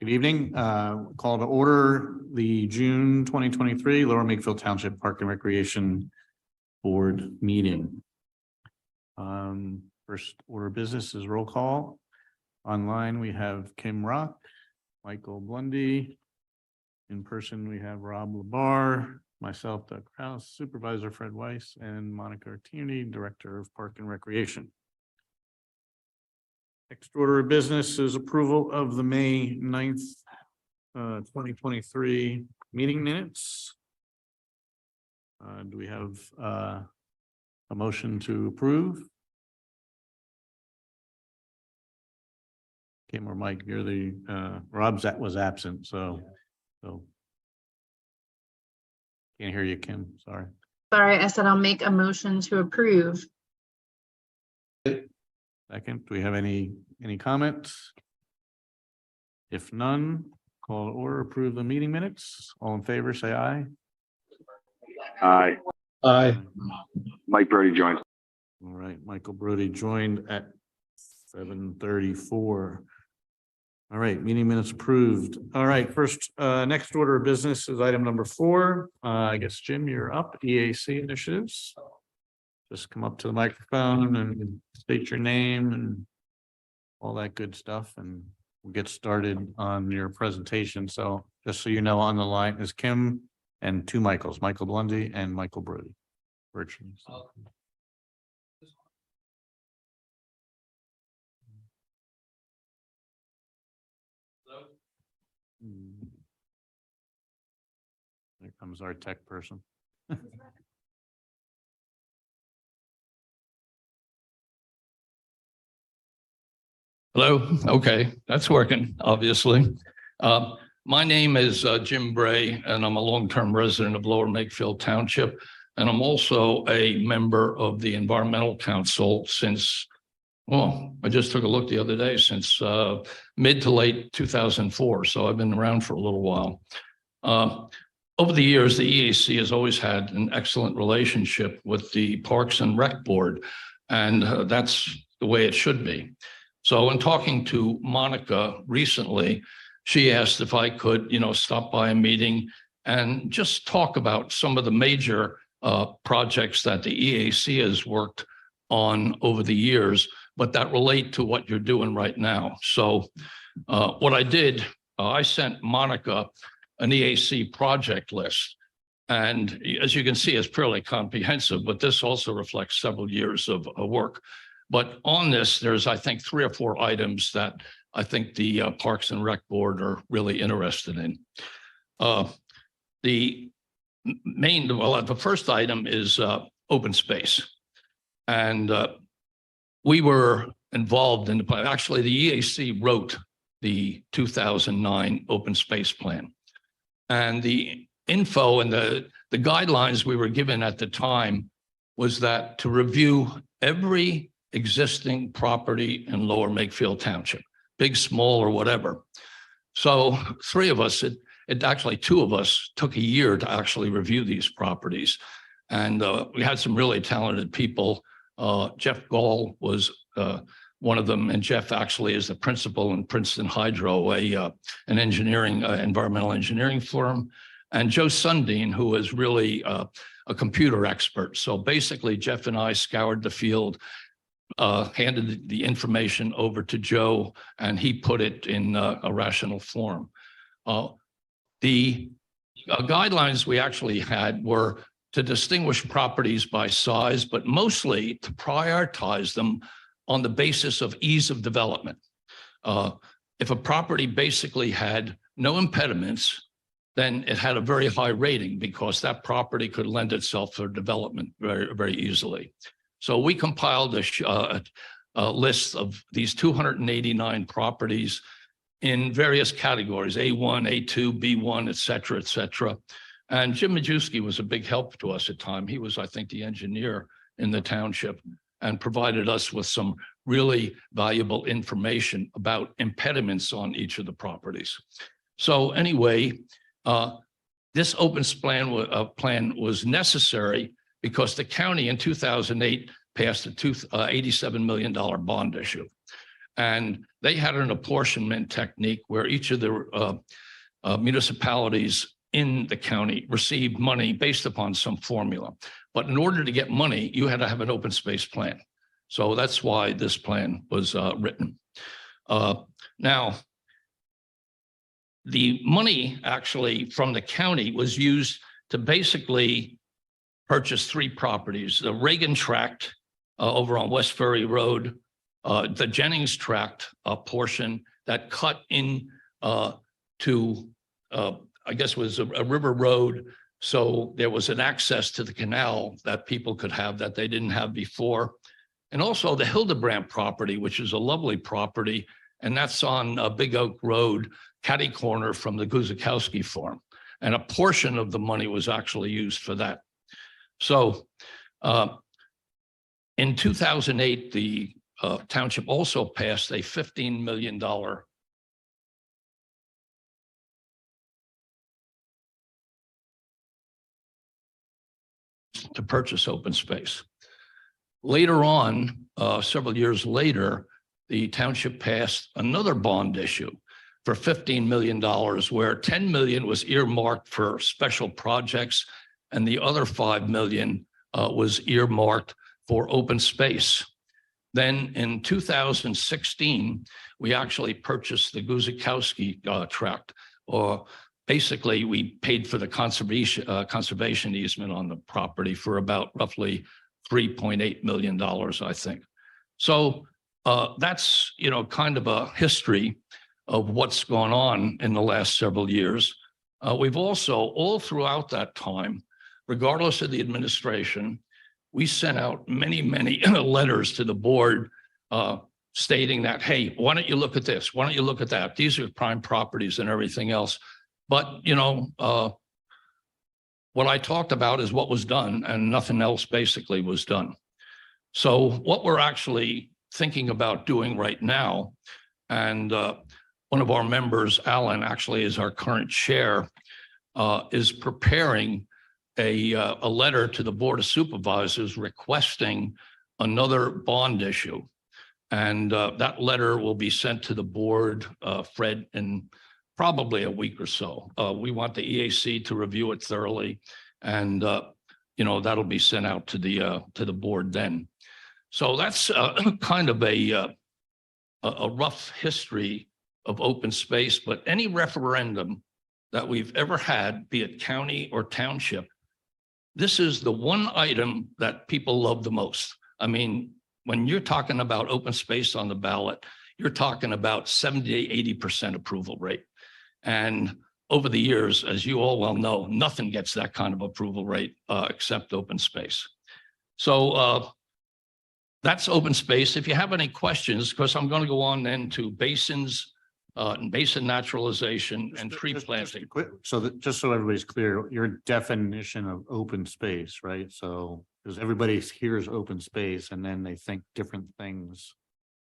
Good evening. Call to order the June 2023 Lower Makefield Township Park and Recreation Board meeting. First order of business is roll call. Online, we have Kim Rock, Michael Blundy. In person, we have Rob Labar, myself, Doug Krause, Supervisor Fred Weiss, and Monica Tierney, Director of Park and Recreation. Next order of business is approval of the May 9th, 2023 meeting minutes. Do we have a motion to approve? Kim or Mike, you're the Rob's that was absent, so can't hear you, Kim. Sorry. Sorry, I said I'll make a motion to approve. Second, do we have any comments? If none, call to order, approve the meeting minutes. All in favor, say aye. Aye. Aye. Mike Brody joined. All right, Michael Brody joined at 7:34. All right, meeting minutes approved. All right, first, next order of business is item number 4. I guess, Jim, you're up. EAC initiatives. Just come up to the microphone and state your name and all that good stuff, and we'll get started on your presentation. So just so you know, on the line is Kim and two Michaels, Michael Blundy and Michael Brody, virtually. So. Here comes our tech person. Hello. Okay, that's working, obviously. My name is Jim Bray, and I'm a long-term resident of Lower Makefield Township, and I'm also a member of the Environmental Council since, well, I just took a look the other day, since mid to late 2004, so I've been around for a little while. Over the years, the EAC has always had an excellent relationship with the Parks and Rec Board, and that's the way it should be. So in talking to Monica recently, she asked if I could, stop by a meeting and just talk about some of the major projects that the EAC has worked on over the years, but that relate to what you're doing right now. So what I did, I sent Monica an EAC project list. And as you can see, it's fairly comprehensive, but this also reflects several years of work. But on this, there's, I think, 3 or 4 items that I think the Parks and Rec Board are really interested in. The first item is open space. And we were involved in actually the EAC wrote the 2009 open space plan. And the info and the guidelines we were given at the time was that to review every existing property in Lower Makefield Township, big, small, or whatever. So 3 of us, actually 2 of us took a year to actually review these properties. And we had some really talented people. Jeff Gall was one of them, and Jeff actually is the principal in Princeton Hydro, an engineering, environmental engineering firm, and Joe Sundin, who is really a computer expert. So basically, Jeff and I scoured the field, handed the information over to Joe, and he put it in a rational form. The guidelines we actually had were to distinguish properties by size, but mostly to prioritize them on the basis of ease of development. If a property basically had no impediments, then it had a very high rating because that property could lend itself for development very, very easily. So we compiled a list of these 289 properties in various categories, A1, A2, B1, et cetera, et cetera. And Jim Majewski was a big help to us at the time. He was, I think, the engineer in the township and provided us with some really valuable information about impediments on each of the properties. So anyway, this open plan was necessary because the county in 2008 passed a $87 million bond issue. And they had an apportionment technique where each of the municipalities in the county received money based upon some formula. But in order to get money, you had to have an open space plan. So that's why this plan was written. Now, the money actually from the county was used to basically purchase 3 properties: the Reagan Tract over on West Ferry Road, the Jennings Tract portion that cut in to, I guess was a river road. So there was an access to the canal that people could have that they didn't have before. And also the Hildebrand property, which is a lovely property. And that's on Big Oak Road, catty corner from the Guzikowski farm. And a portion of the money was actually used for that. So in 2008, the township also passed a $15 million to purchase open space. Later on, several years later, the township passed another bond issue for $15 million, where $10 million was earmarked for special projects, and the other $5 million was earmarked for open space. Then in 2016, we actually purchased the Guzikowski tract, or basically we paid for the conservation easement on the property for about roughly $3.8 million, I think. So that's, kind of a history of what's gone on in the last several years. We've also, all throughout that time, regardless of the administration, we sent out many, many letters to the board stating that, hey, why don't you look at this? Why don't you look at that? These are prime properties and everything else. But, what I talked about is what was done, and nothing else basically was done. So what we're actually thinking about doing right now, and one of our members, Alan, actually is our current chair, is preparing a letter to the Board of Supervisors requesting another bond issue. And that letter will be sent to the board, Fred, in probably a week or so. We want the EAC to review it thoroughly, and that'll be sent out to the board then. So that's kind of a rough history of open space. But any referendum that we've ever had, be it county or township, this is the one item that people love the most. I mean, when you're talking about open space on the ballot, you're talking about 70 to 80% approval rate. And over the years, as you all well know, nothing gets that kind of approval rate except open space. So that's open space. If you have any questions, because I'm going to go on then to basins, basin naturalization and tree planting. Just so everybody's clear, your definition of open space, right? So, because everybody hears open space and then they think different things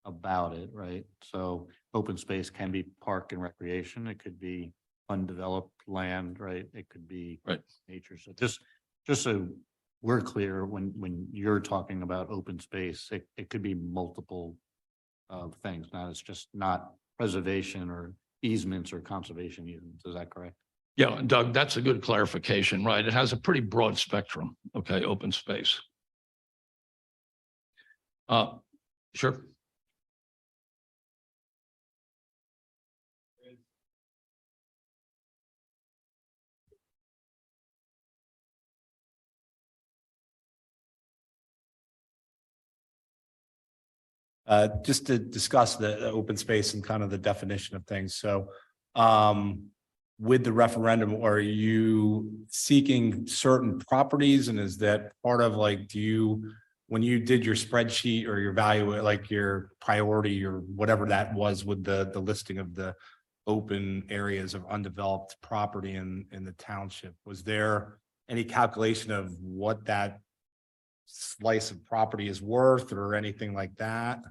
about it, right? So open space can be park and recreation. It could be undeveloped land, right? It could be nature. So just so we're clear, when you're talking about open space, it could be multiple things. Now it's just not preservation or easements or conservation easements. Is that correct? Yeah, Doug, that's a good clarification, right? It has a pretty broad spectrum. Okay, open space. Sure. Just to discuss the open space and kind of the definition of things. So with the referendum, are you seeking certain properties? And is that part of like, when you did your spreadsheet or your value, like your priority or whatever that was with the listing of the open areas of undeveloped property in the township, was there any calculation of what that slice of property is worth or anything like that?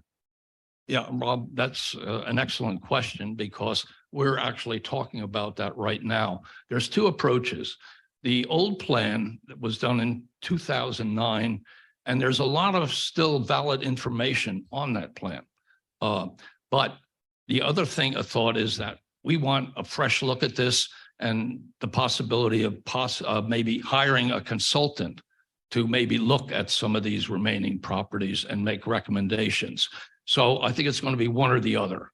Yeah, Rob, that's an excellent question, because we're actually talking about that right now. There's two approaches. The old plan that was done in 2009, and there's a lot of still valid information on that plan. But But the other thing, a thought is that we want a fresh look at this and the possibility of maybe hiring a consultant to maybe look at some of these remaining properties and make recommendations. So I think it's going to be one or the other.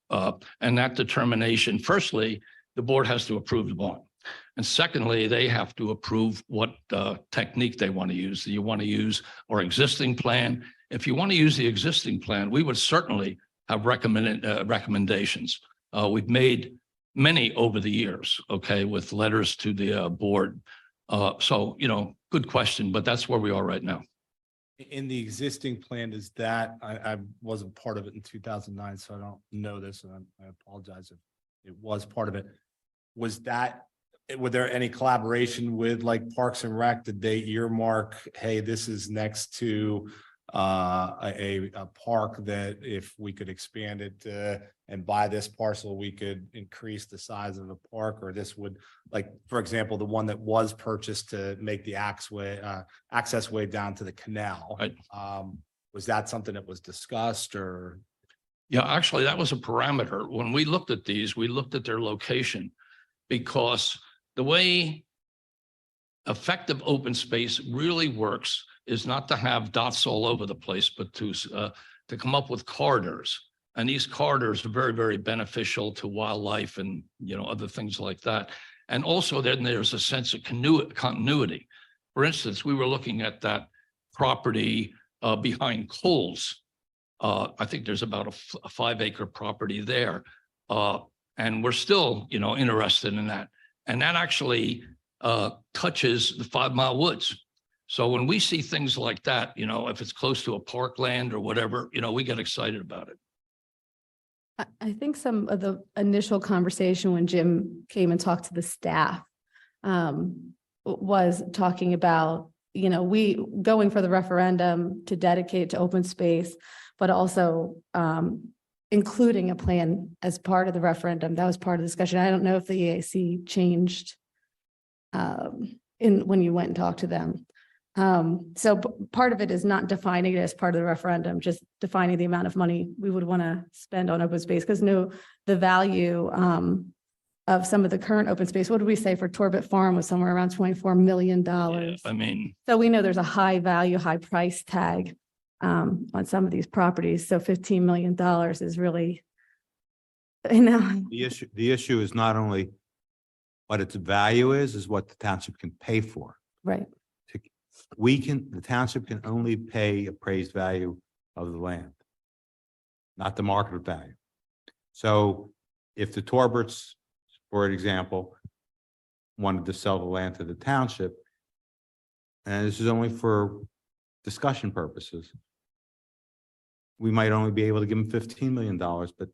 And that determination, firstly, the board has to approve the bond. And secondly, they have to approve what technique they want to use. Do you want to use our existing plan? If you want to use the existing plan, we would certainly have recommendations. We've made many over the years, okay, with letters to the board. So, good question, but that's where we are right now. In the existing plan, is that, I wasn't part of it in 2009, so I don't know this, and I apologize if it was part of it. Were there any collaboration with like Parks and Rec? Did they earmark, hey, this is next to a park that if we could expand it and buy this parcel, we could increase the size of the park? Or this would, like, for example, the one that was purchased to make the access way down to the canal. Right. Was that something that was discussed, or? Yeah, actually, that was a parameter. When we looked at these, we looked at their location, because the way effective open space really works is not to have dots all over the place, but to come up with corridors. And these corridors are very, very beneficial to wildlife and, other things like that. And also then there's a sense of continuity. For instance, we were looking at that property behind Coles. I think there's about a 5-acre property there. And we're still, interested in that. And that actually touches the 5 Mile Woods. So when we see things like that, if it's close to a parkland or whatever, we get excited about it. I think some of the initial conversation when Jim came and talked to the staff was talking about, we going for the referendum to dedicate to open space, but also including a plan as part of the referendum. That was part of the discussion. I don't know if the EAC changed when you went and talked to them. So part of it is not defining it as part of the referendum, just defining the amount of money we would want to spend on open space, because the value of some of the current open space. What did we say for Torbit Farm was somewhere around $24 million. Yeah, so we know there's a high value, high price tag on some of these properties. So $15 million is really, The issue is not only what its value is what the township can pay for. right. The township can only pay appraised value of the land, not the market value. So if the Torberts, for example, wanted to sell the land to the township, and this is only for discussion purposes, we might only be able to give them $15 million, but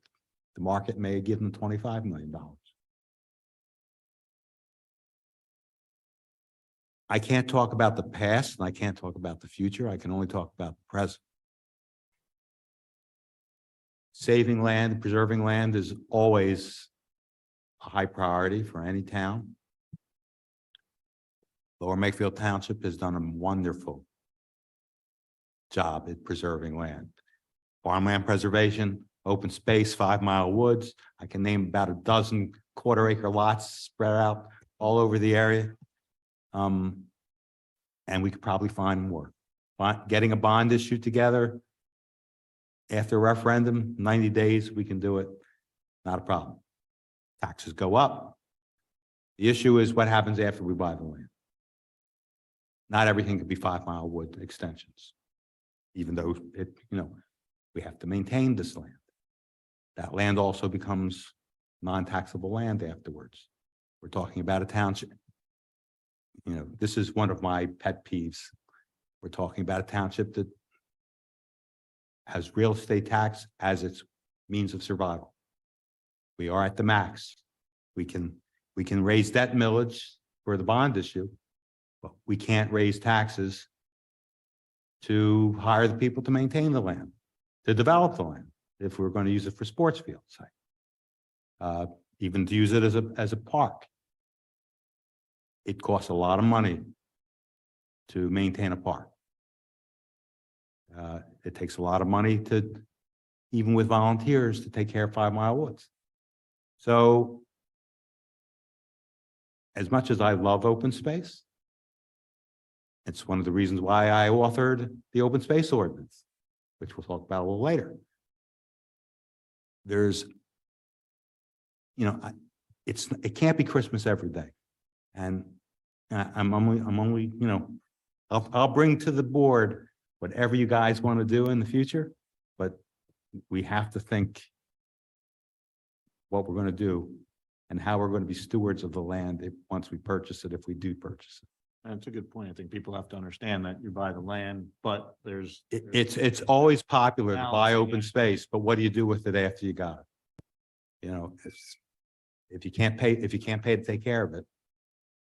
the market may give them $25 million. I can't talk about the past and I can't talk about the future. I can only talk about the present. Saving land, preserving land is always a high priority for any town. Lower Makefield Township has done a wonderful job at preserving land. Farmland preservation, open space, 5 Mile Woods. I can name about a dozen 1/4-acre lots spread out all over the area. And we could probably find more. Getting a bond issue together after a referendum, 90 days, we can do it. Not a problem. Taxes go up. The issue is what happens after we buy the land. Not everything could be 5 Mile Wood extensions, even though we have to maintain this land. That land also becomes non-taxable land afterwards. We're talking about a township. This is one of my pet peeves. We're talking about a township that has real estate tax as its means of survival. We are at the max. We can raise debt millage for the bond issue, but we can't raise taxes to hire the people to maintain the land, to develop the land, if we're going to use it for sports fields, even to use it as a park. It costs a lot of money to maintain a park. It takes a lot of money to even with volunteers to take care of 5 Mile Woods. So as much as I love open space, it's one of the reasons why I authored the open space ordinance, which we'll talk about a little later. There's, it can't be Christmas every day. And I'm only, I'll bring to the board whatever you guys want to do in the future, but we have to think what we're going to do and how we're going to be stewards of the land once we purchase it, if we do purchase it. That's a good point. I think people have to understand that you buy the land, but It's always popular to buy Balancing open it. space, but what do you do with it after you got it? If you can't pay to take care of it,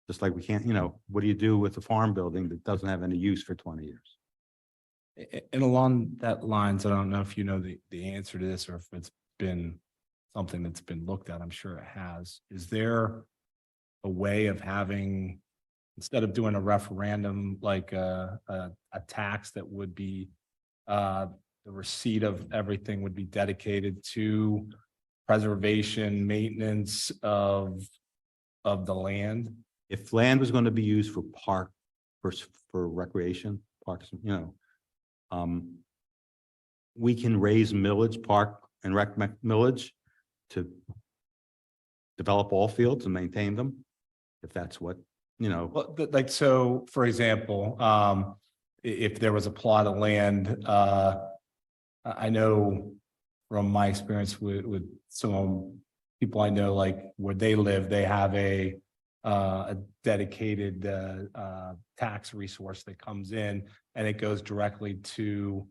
just like we can't, what do you do with a farm building that doesn't have any use for 20 years? And along that lines, I don't know if you know the answer to this or if it's been something that's been looked at. I'm sure it has. Is there a way of having, instead of doing a referendum, like a tax that would be, the receipt of everything would be dedicated to preservation, maintenance of the land? If land was going to be used for for recreation, parks, we can raise millage, park and rec millage to develop all fields and maintain them. If that's what, Well, like, so, for example, if there was a plot of land, I know from my experience with some people I know, like where they live, they have a dedicated tax resource that comes in and it goes directly to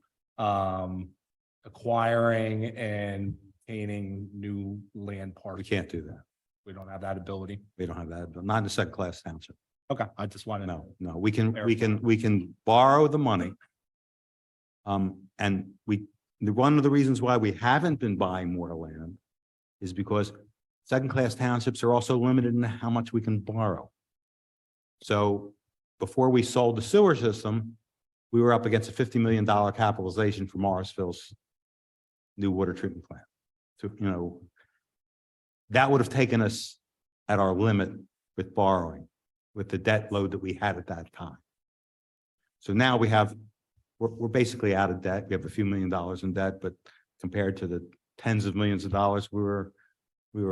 acquiring and maintaining new land parks. we can't do that. We don't have that ability. We don't have that, not in a second class township. Okay, I just wanted to know. No, we can borrow the money. And one of the reasons why we haven't been buying more land is because second class townships are also limited in how much we can borrow. So before we sold the sewer system, we were up against a $50 million capitalization for Morrisville's new water treatment plant. So, that would have taken us at our limit with borrowing, with the debt load that we had at that time. So now we're basically out of debt. We have a few $1 million in debt, but compared to the tens of millions of dollars we were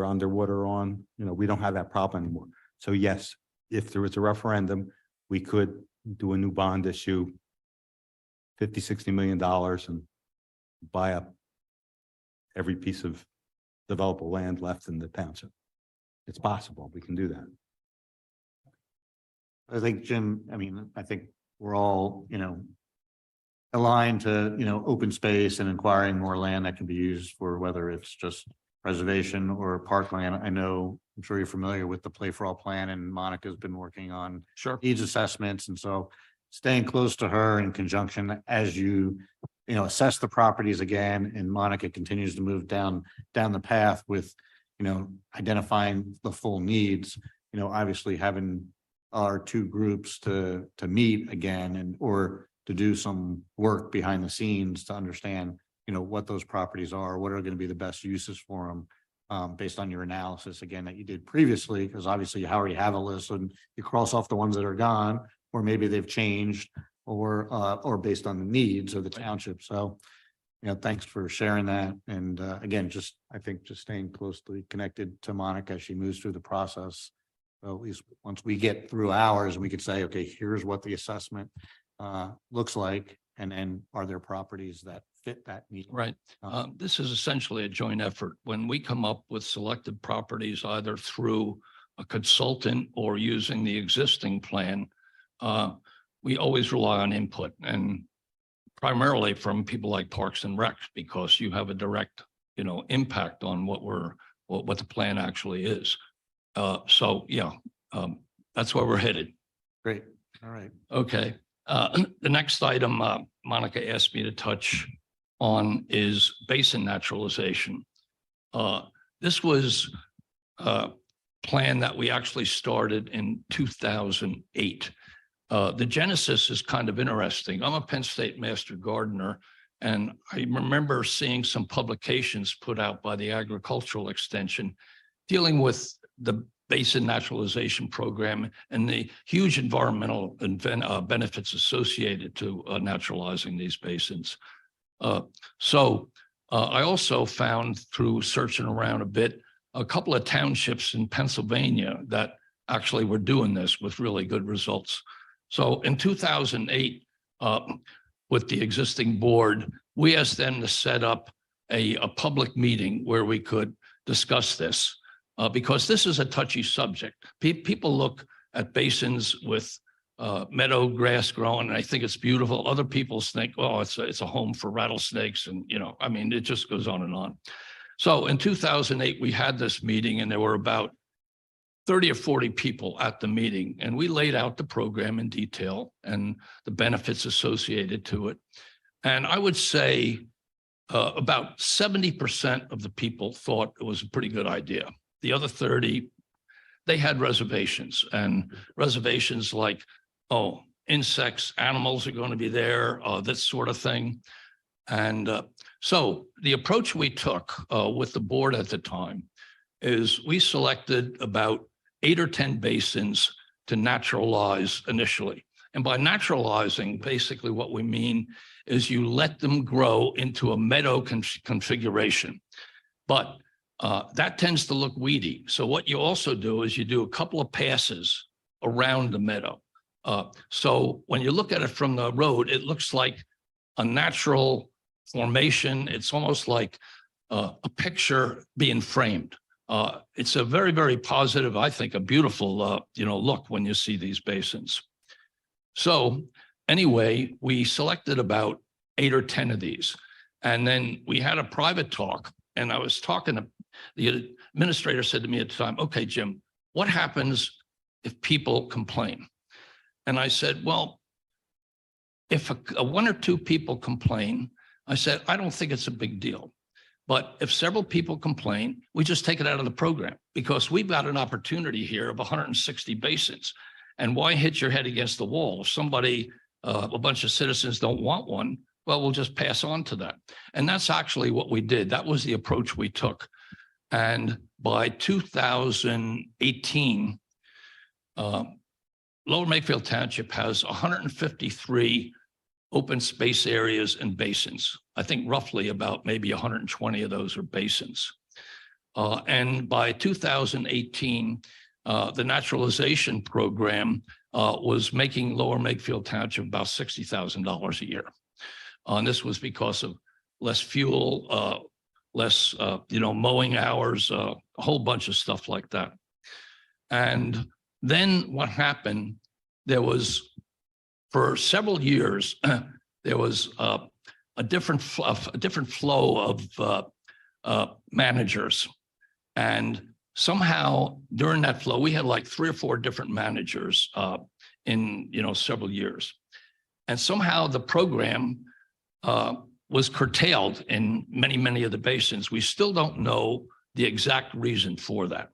underwater on, we don't have that problem anymore. So yes, if there was a referendum, we could do a new bond issue, $50-60 million, and buy up every piece of developable land left in the township. It's possible. We can do that. I think, Jim, I think we're all, aligned to, open space and acquiring more land that can be used for whether it's just preservation or parkland. I'm sure you're familiar with the Play for All plan, and Monica's been working on needs assessments. And so staying close to her in conjunction as you assess the properties again, and Monica continues to move down the path with, identifying the full needs, obviously having our two groups to meet again or to do some work behind the scenes to understand, what those properties are, what are going to be the best uses for them, based on your analysis again that you did previously, because obviously you already have a list and you cross off the ones that are gone, or maybe they've changed, or based on the needs of the township. So, thanks for sharing that. And again, I think just staying closely connected to Monica as she moves through the process. So at least once we get through ours, we could say, okay, here's what the assessment looks like, and are there properties that fit that need? Right. This is essentially a joint effort. When we come up with selected properties, either through a consultant or using the existing plan, we always rely on input, and primarily from people like Parks and Rec, because you have a direct, impact on what the plan actually is. So yeah, that's where we're headed. Great. All right. Okay. The next item Monica asked me to touch on is basin naturalization. This was a plan that we actually started in 2008. The genesis is kind of interesting. I'm a Penn State master gardener, And I remember seeing some publications put out by the Agricultural Extension dealing with the basin naturalization program and the huge environmental benefits associated to naturalizing these basins. I also found through searching around a bit, a couple of townships in Pennsylvania that actually were doing this with really good results. So in 2008, with the existing board, we asked them to set up a public meeting where we could discuss this because this is a touchy subject. People look at basins with meadow grass growing, and I think it's beautiful. Other people think, oh, it's a home for rattlesnakes, and I mean, it just goes on and on. So in 2008, we had this meeting, and there were about 30 or 40 people at the meeting, and we laid out the program in detail and the benefits associated to it. And I would say about 70% of the people thought it was a pretty good idea. The other 30, they had reservations, and reservations like, oh, insects, animals are going to be there, this sort of thing. And so the approach we took with the board at the time is we selected about 8 or 10 basins to naturalize initially. And by naturalizing, basically what we mean is you let them grow into a meadow configuration. But that tends to look weedy. So what you also do is you do a couple of passes around the meadow. So when you look at it from the road, it looks like a natural formation. It's almost like a picture being framed. It's a very, very positive, I think, a beautiful, look when you see these basins. So anyway, we selected about 8 or 10 of these. And then we had a private talk, and I was talking to the administrator said to me at the time, okay, Jim, what happens if people complain? And I said, well, if a 1 or 2 people complain, I said, I don't think it's a big deal. But if several people complain, we just take it out of the program because we've got an opportunity here of 160 basins. And why hit your head against the wall? If somebody, a bunch of citizens don't want one, well, we'll just pass on to that. And that's actually what we did. That was the approach we took. And by 2018, Lower Makefield Township has 153 open space areas and basins. I think roughly about maybe 120 of those are basins. And by 2018, the naturalization program was making Lower Makefield Township about $60,000 a year. And this was because of less fuel, less, mowing hours, a whole bunch of stuff like that. And then what happened, there was, for several years, there was a different flow of managers. And somehow during that flow, we had like 3 or 4 different managers in, several years. And somehow the program was curtailed in many, many of the basins. We still don't know the exact reason for that.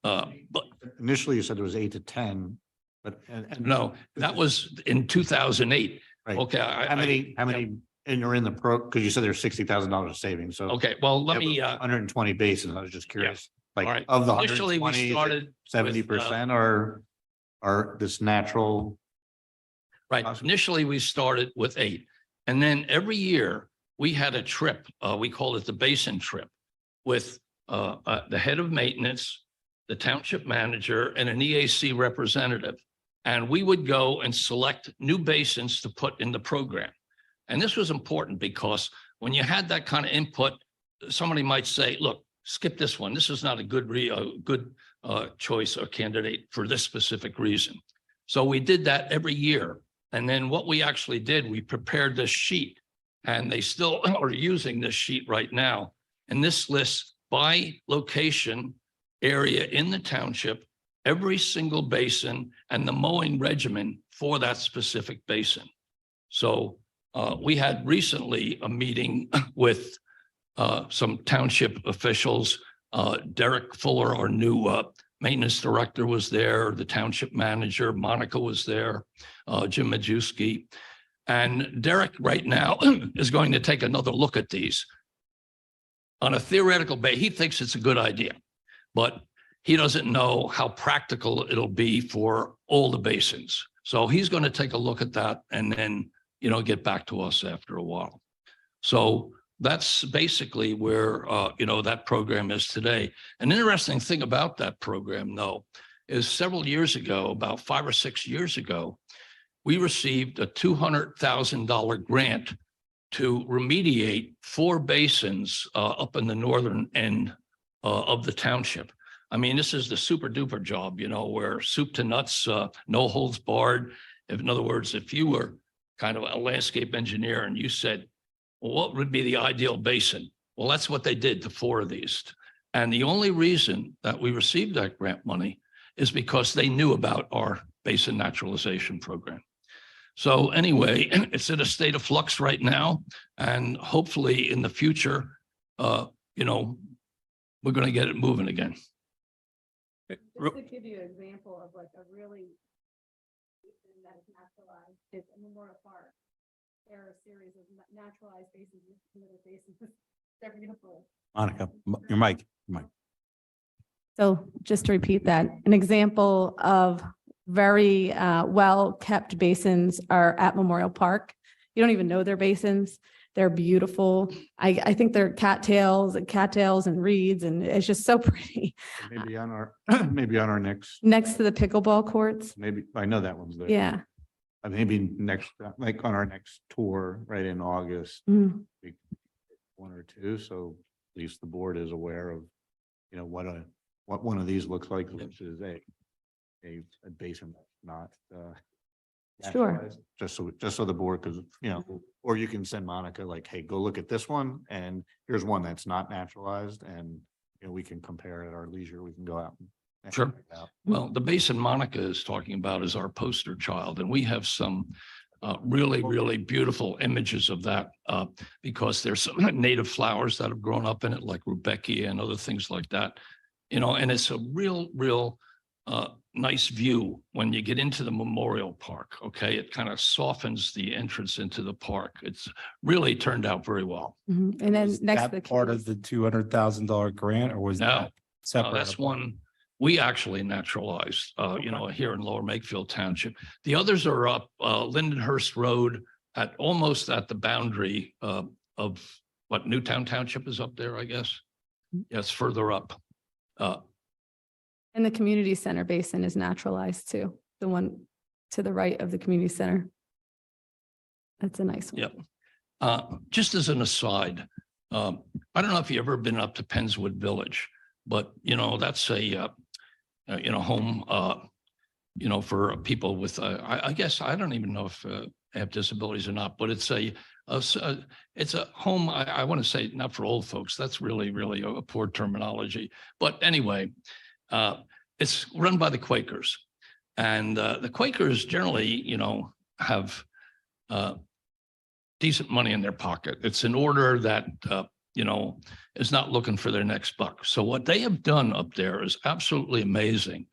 But Initially, you said it was 8 to 10, but no, that was in 2008. Right. Okay. How many, and you're in the because you said there's $60,000 of savings. So Okay, well, let me, 120 basins. I was just curious. all Like right. of the Initially, we 120, started 70% are this natural. right. Awesome. Initially, we started with 8. And then every year we had a trip, we called it the basin trip, with the head of maintenance, the township manager, and an EAC representative. And we would go and select new basins to put in the program. And this was important because when you had that kind of input, somebody might say, look, skip this one. This is not a good choice or candidate for this specific reason. So we did that every year. And then what we actually did, we prepared this sheet, and they still are using this sheet right now. And this lists by location, area in the township, every single basin, and the mowing regimen for that specific basin. So we had recently a meeting with some township officials. Derek Fuller, our new maintenance director, was there. The township manager, Monica, was there. Jim Majewski. And Derek right now is going to take another look at these. On a theoretical basis, he thinks it's a good idea, but he doesn't know how practical it'll be for all the basins. So he's going to take a look at that and then, get back to us after a while. So that's basically where, that program is today. An interesting thing about that program, though, is several years ago, about 5 or 6 years ago, we received a $200,000 grant to remediate 4 basins up in the northern end of the township. I mean, this is the super duper job, where soup to nuts, no holds barred. In other words, if you were kind of a landscape engineer and you said, well, what would be the ideal basin? Well, that's what they did to 4 of these. And the only reason that we received that grant money is because they knew about our basin naturalization program. So anyway, it's in a state of flux right now, and hopefully in the future, we're going to get it moving again. Just to give you an example of like a really that is naturalized is Memorial Park. There are a series of naturalized basins, little basins. They're beautiful. Monica, your mic. So just to repeat that, an example of very well-kept basins are at Memorial Park. You don't even know they're basins. They're beautiful. I think they're cattails and reeds, and it's just so pretty. Maybe on our next, Next to the pickleball courts. maybe, I know that one's there. Yeah. Maybe next, like on our next tour, right in August, Mm. 1 or 2, so at least the board is aware of, what one of these looks like, which is a basin that's not Sure. naturalized. Just so the board, because, or you can send Monica like, hey, go look at this one, and here's one that's not naturalized, and, we can compare at our leisure. We can go out and Sure. check it out. Well, the basin Monica is talking about is our poster child, and we have some really, really beautiful images of that because there's some native flowers that have grown up in it, like rudbeckia and other things like that. And it's a real nice view when you get into the Memorial Park. Okay, it kind of softens the entrance into the park. It's really turned out very well. Mhm. And then Was next to the. that part of the $200,000 grant, or was No, that separate? that's one we actually naturalized, here in Lower Makefield Township. The others are up Lindenhurst Road almost at the boundary of what Newtown Township is up there, I guess. Yes, further up. And the community center basin is naturalized too. The one to the right of the community center. That's a nice one. Yep. Just as an aside, I don't know if you've ever been up to Pennswood Village, but that's a home for people with I guess I don't even know if they have disabilities or not, but it's a home. I want to say not for old folks. That's really a poor terminology. But anyway, it's run by the Quakers, and the Quakers generally, have decent money in their pocket. It's an order that is not looking for their next buck. So what they have done up there is absolutely amazing.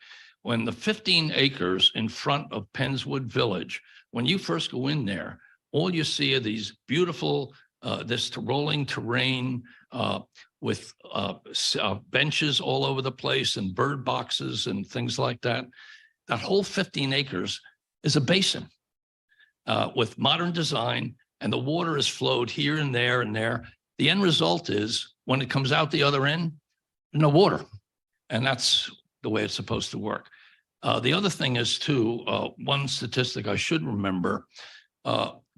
When the 15 acres in front of Pennswood Village, when you first go in there, all you see are these beautiful, this rolling terrain with benches all over the place and bird boxes and things like that. That whole 15 acres is a basin with modern design, and the water is flowed here and there and there. The end result is when it comes out the other end, no water. And that's the way it's supposed to work. The other thing is too, one statistic I should remember,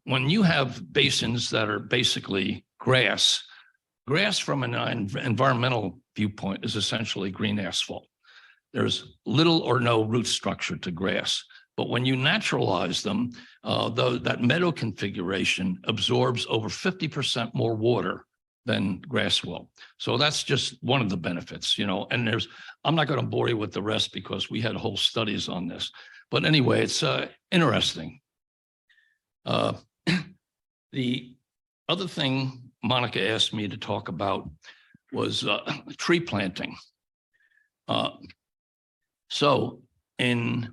when you have basins that are basically grass from an environmental viewpoint is essentially green asphalt. There's little or no root structure to grass. But when you naturalize them, that meadow configuration absorbs over 50% more water than grass will. So that's just one of the benefits, and I'm not going to bore you with the rest because we had whole studies on this. But anyway, it's interesting. The other thing Monica asked me to talk about was tree planting. So in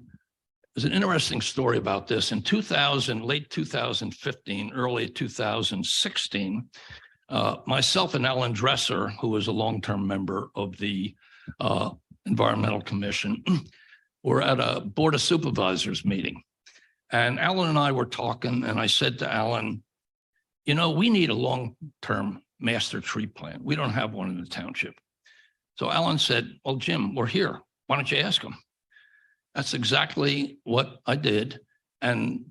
there's an interesting story about this. In 2000, late 2015, early 2016, myself and Alan Dresser, who was a long-term member of the Environmental Commission, were at a Board of Supervisors meeting. And Alan and I were talking, and I said to Alan, you know, we need a long-term master tree plan. We don't have one in the township. So Alan said, well, Jim, we're here. Why don't you ask him? That's exactly what I did. And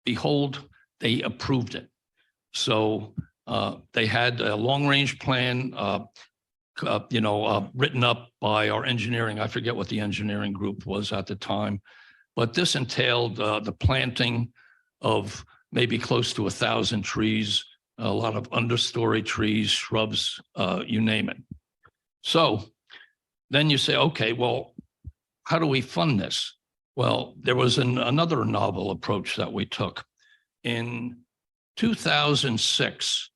behold, they approved it. So they had a long-range plan, written up by our engineering. I forget what the engineering group was at the time, but this entailed the planting of maybe close to 1,000 trees, a lot of understory trees, shrubs, you name it. So then you say, okay, well, how do we fund this? Well, there was another novel approach that we took. In 2006,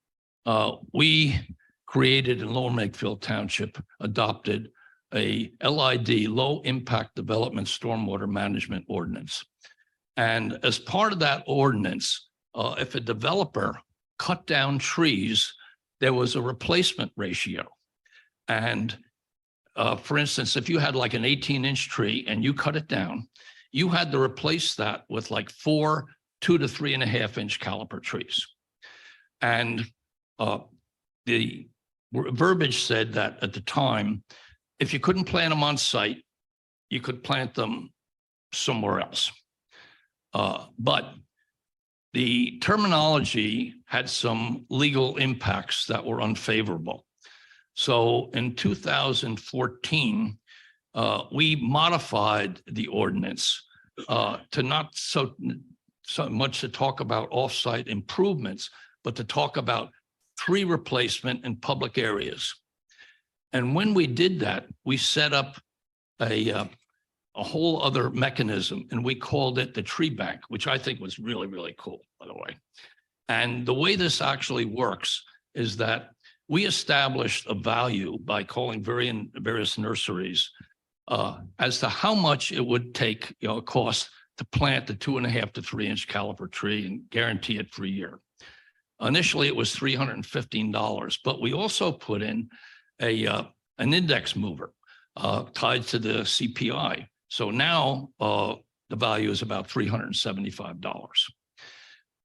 we created in Lower Makefield Township, adopted a LID, Low Impact Development Stormwater Management Ordinance. And as part of that ordinance, if a developer cut down trees, there was a replacement ratio. And for instance, if you had like an 18-inch tree and you cut it down, you had to replace that with like 4 2 to 3.5-inch caliper trees. And the verbiage said that at the time, if you couldn't plant them on site, you could plant them somewhere else. But the terminology had some legal impacts that were unfavorable. So in 2014, we modified the ordinance to not so much to talk about off-site improvements, but to talk about tree replacement in public areas. And when we did that, we set up a whole other mechanism, and we called it the tree bank, which I think was really, really cool, by the way. And the way this actually works is that we established a value by calling various nurseries as to how much it would take, cost to plant the 2.5 to 3-inch caliper tree and guarantee it for a year. Initially, it was $315, but we also put in an index mover tied to the CPI. So now the value is about $375.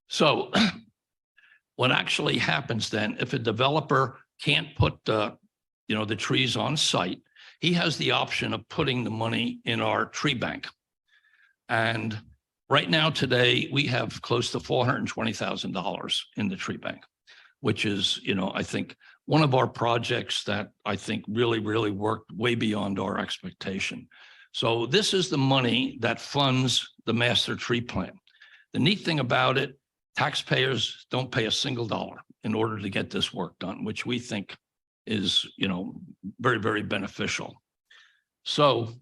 So what actually happens then, if a developer can't put the trees on site, he has the option of putting the money in our tree bank. And right now, today, we have close to $420,000 in the tree bank, which is, I think one of our projects that I think really, really worked way beyond our expectation. So this is the money that funds the master tree plan. The neat thing about it, taxpayers don't pay a single dollar in order to get this work done, which we think is, very, very beneficial. So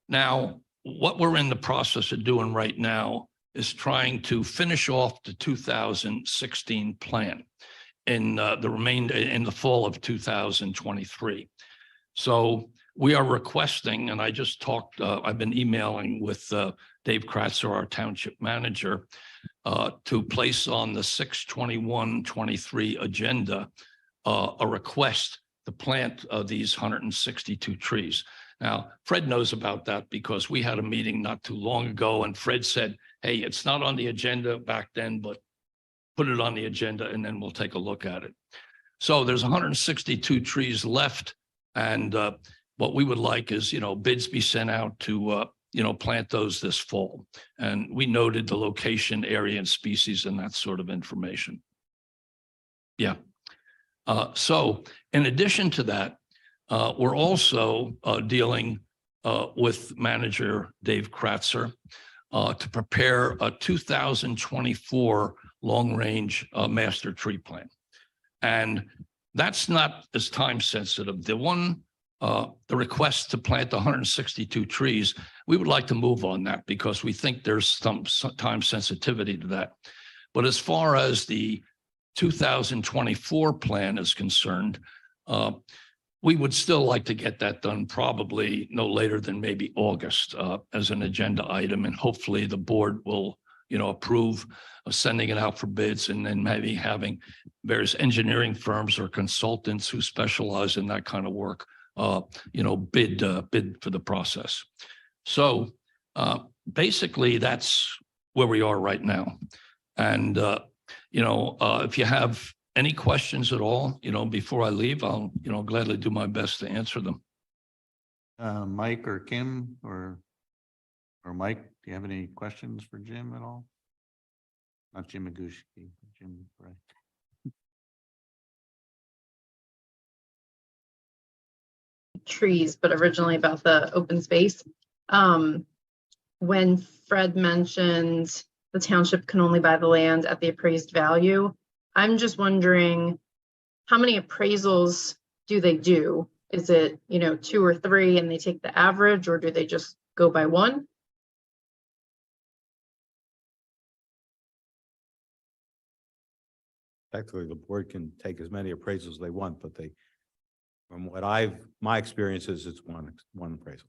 now what we're in the process of doing right now is trying to finish off the 2016 plan in the fall of 2023. So we are requesting, and I just talked, I've been emailing with Dave Kratzer, our township manager, to place on the 6/21/23 agenda a request to plant these 162 trees. Now, Fred knows about that because we had a meeting not too long ago, and Fred said, hey, it's not on the agenda back then, but put it on the agenda and then we'll take a look at it. So there's 162 trees left, and what we would like is, bids be sent out to, plant those this fall. And we noted the location, area, and species and that sort of information. Yeah. So in addition to that, we're also dealing with manager Dave Kratzer to prepare a 2024 long-range master tree plan. And that's not as time sensitive. The request to plant 162 trees, we would like to move on that because we think there's some time sensitivity to that. But as far as the 2024 plan is concerned, we would still like to get that done probably no later than maybe August as an agenda item, and hopefully the board will, approve of sending it out for bids, and then maybe having various engineering firms or consultants who specialize in that kind of work, bid for the process. So basically, that's where we are right now. And if you have any questions at all, before I leave, I'll, gladly do my best to answer them. Mike or Kim or Mike, do you have any questions for Jim at all? Not Jim Magushki, Jim, right? Trees, but originally about the open space. When Fred mentioned the township can only buy the land at the appraised value, I'm just wondering how many appraisals do they do? Is it, 2 or 3 and they take the average, or do they just go by one? Technically, the board can take as many appraisals as they want, but from what my experience is, it's one appraisal.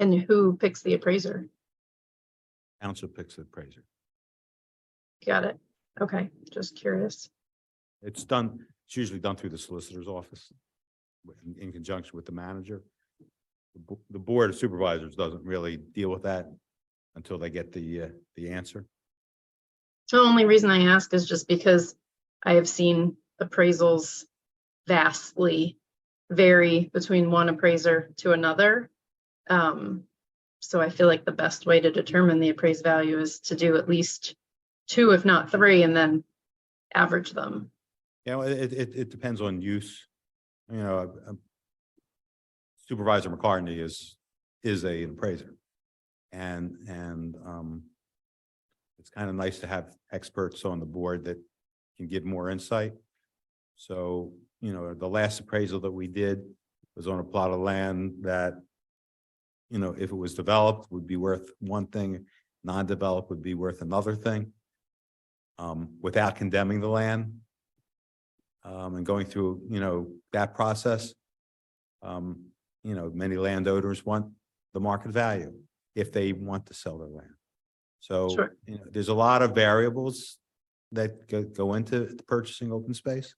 And who picks the appraiser? Township picks the appraiser. Got it. Okay, just curious. It's usually done through the solicitor's office in conjunction with the manager. The board of supervisors doesn't really deal with that until they get the answer. The only reason I ask is just because I have seen appraisals vastly vary between one appraiser to another. So I feel like the best way to determine the appraised value is to do at least 2, if not 3, and then average them. Yeah, it depends on use. Supervisor McCartney is an appraiser, and it's kind of nice to have experts on the board that can give more insight. So, the last appraisal that we did was on a plot of land that, if it was developed, would be worth one thing, non-developed would be worth another thing, without condemning the land. And going through, that process, many landowners want the market value if they want to sell their land. So, Sure. There's a lot of variables that go into purchasing open space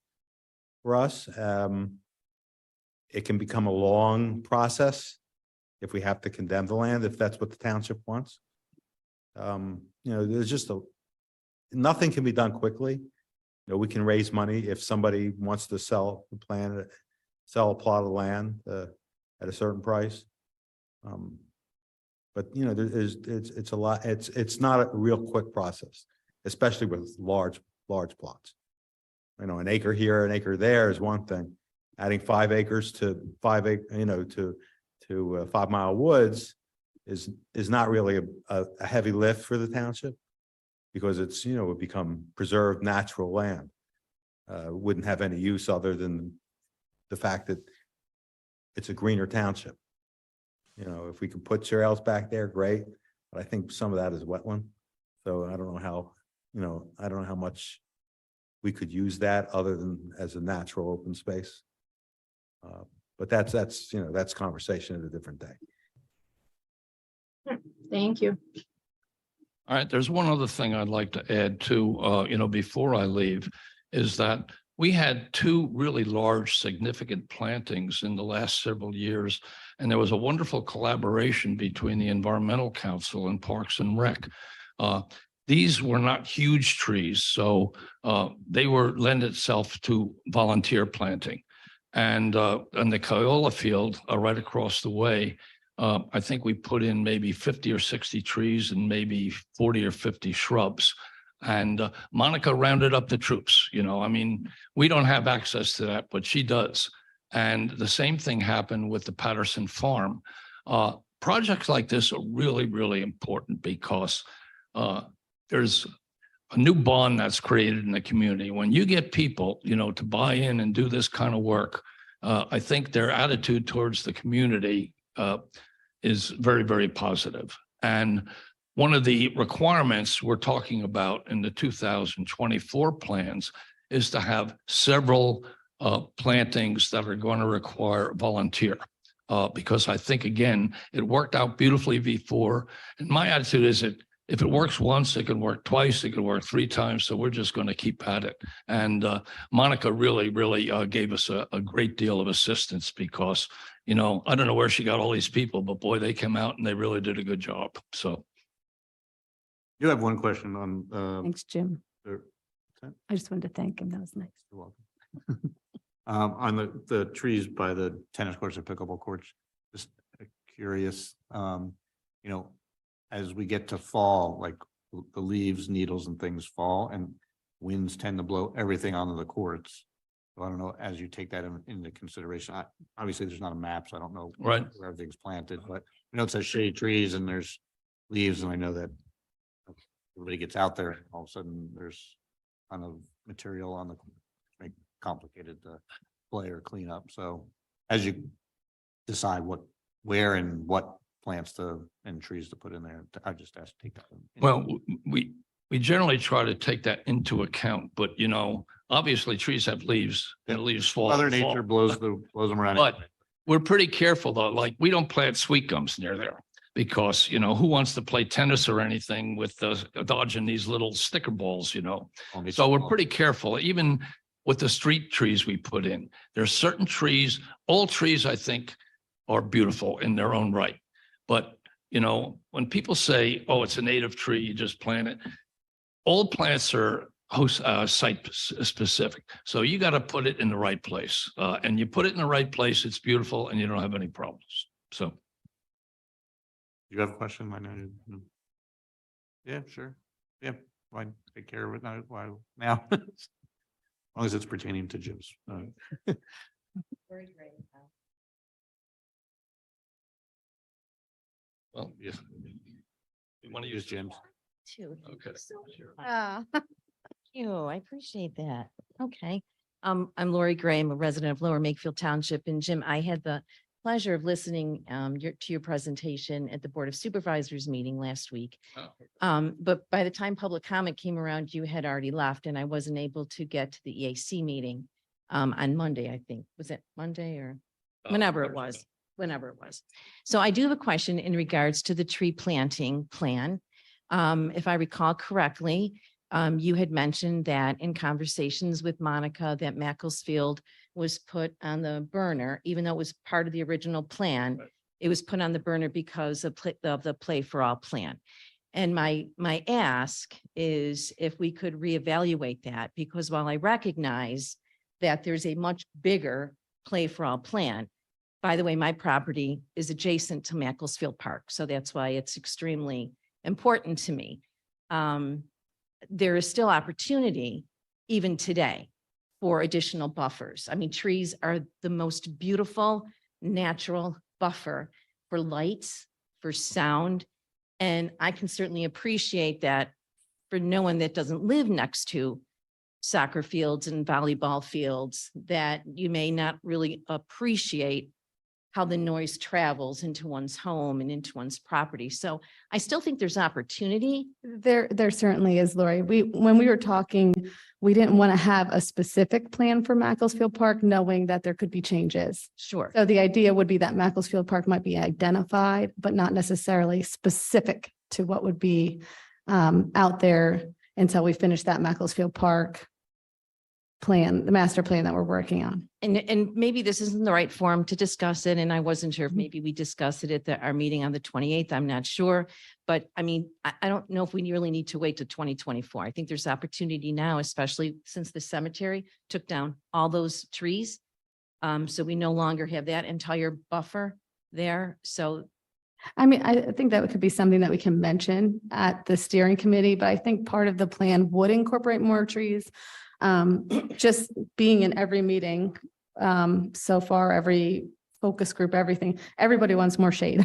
for us. It can become a long process if we have to condemn the land, if that's what the township wants. There's just nothing can be done quickly. We can raise money if somebody wants to sell a plot of land at a certain price. But it's a lot. It's not a real quick process, especially with large plots. An acre here, an acre there is one thing. Adding 5 acres to 5 Mile Woods is not really a heavy lift for the township, because it's it would become preserved natural land. Wouldn't have any use other than the fact that it's a greener township. If we could put trails back there, great, but I think some of that is wetland. So I don't know how much we could use that other than as a natural open space. But that's conversation at a different day. Thank you. All right, there's one other thing I'd like to add to, before I leave, is that we had 2 really large, significant plantings in the last several years, and there was a wonderful collaboration between the Environmental Council and Parks and Rec. These were not huge trees, so they lend itself to volunteer planting. And on the Kiowa field, right across the way, I think we put in maybe 50 or 60 trees and maybe 40 or 50 shrubs. And Monica rounded up the troops. We don't have access to that, but she does. And the same thing happened with the Patterson Farm. Projects like this are really, really important because there's a new bond that's created in the community. When you get people, to buy in and do this kind of work, I think their attitude towards the community is very, very positive. And one of the requirements we're talking about in the 2024 plans is to have several plantings that are going to require a volunteer. Because I think, again, it worked out beautifully before. And my attitude is that if it works once, it can work twice, it can work 3 times. So we're just going to keep at it. And Monica really gave us a great deal of assistance because, you know, I don't know where she got all these people, but boy, they came out and they really did a good job. So. You have one question on, Thanks, Jim. the- I just wanted to thank him. That was nice. You're welcome. On the trees by the tennis courts or pickleball courts, just curious, you know, as we get to fall, like the leaves, needles and things fall and winds tend to blow everything onto the courts. So I don't know, as you take that into consideration, obviously there's not a map, so I don't know Right. where everything's planted, but you know, it says shade trees and there's leaves and I know that everybody gets out there and all of a sudden there's kind of material on the, make complicated to play or clean up. So as you decide where and what plants and trees to put in there, I just asked to take that. Well, we generally try to take that into account, but you know, obviously trees have leaves and leaves fall. Mother fall. Nature blows them around. But we're pretty careful though, like we don't plant sweet gums near there because, you know, who wants to play tennis or anything with dodging these little sticker balls, you know? So we're pretty careful, even with the street trees we put in. There's certain trees, all trees I think are beautiful in their own right. But, you know, when people say, oh, it's a native tree, you just plant it. All plants are site specific. So you got to put it in the right place. And you put it in the right place, it's beautiful and you don't have any problems. So. You have a question? I know. Yeah, sure. Yeah, why take care of it now? Why now? As long as it's pertaining to Jim's. Well, yeah. You want to use Jim's? Too. Okay. Thank you. I appreciate that. Okay. I'm Lori Gray. I'm a resident of Lower Makefield Township. And Jim, I had the pleasure of listening to your presentation at the Board of Supervisors meeting last week. But by the time public comment came around, you had already left and I wasn't able to get to the EAC meeting on Monday, I think. Was it Monday or whenever it was? Whenever it was. So I do have a question in regards to the tree planting plan. If I recall correctly, you had mentioned that in conversations with Monica, that Makefield was put on the burner, even though it was part of the original plan. Right. It was put on the burner because of the Play for All plan. And my ask is if we could reevaluate that, because while I recognize that there's a much bigger Play for All plan, by the way, my property is adjacent to Makefield Park, so that's why it's extremely important to me. There is still opportunity even today for additional buffers. I mean, trees are the most beautiful natural buffer for lights, for sound. And I can certainly appreciate that for no one that doesn't live next to soccer fields and volleyball fields, that you may not really appreciate how the noise travels into one's home and into one's property. So I still think there's opportunity. There certainly is, Lori. When we were talking, we didn't want to have a specific plan for Makefield Park, knowing that there could be changes. Sure. So the idea would be that Makefield Park might be identified, but not necessarily specific to what would be out there until we finish that Makefield Park plan, the master plan that we're working on. And maybe this isn't the right forum to discuss it. And I wasn't sure if maybe we discussed it at our meeting on the 28th. I'm not sure. But I mean, I don't know if we really need to wait to 2024. I think there's opportunity now, especially since the cemetery took down all those trees. So we no longer have that entire buffer there. So I mean, I think that could be something that we can mention at the steering committee, but I think part of the plan would incorporate more trees. Just being in every meeting, so far, every focus group, everything, everybody wants more shade.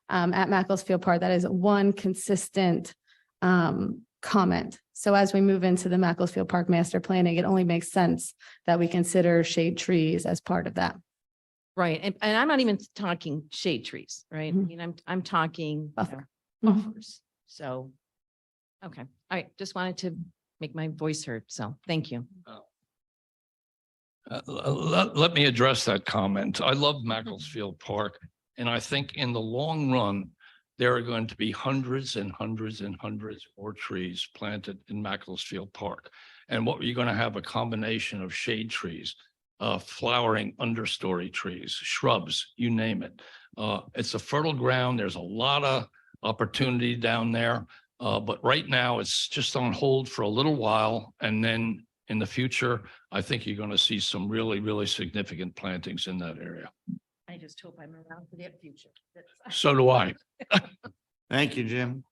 At Makefield Park, that is one consistent comment. So as we move into the Makefield Park master planning, it only makes sense that we consider shade trees as part of that. right. And I'm not even talking shade trees, right? I Mhm. mean, I'm talking Buffer. buffers. So, okay. All right. Just wanted to make my voice heard. So thank you. Let me address that comment. I love Macclesfield Park, and I think in the long run, there are going to be hundreds and hundreds and hundreds more trees planted in Macclesfield Park. And what you're going to have a combination of shade trees, flowering understory trees, shrubs, you name it. It's a fertile ground. There's a lot of opportunity down there. But right now it's just on hold for a little while. And then in the future, I think you're going to see some really, really significant plantings in that area. I just hope I'm around for that future. So do I. Thank you, Jim.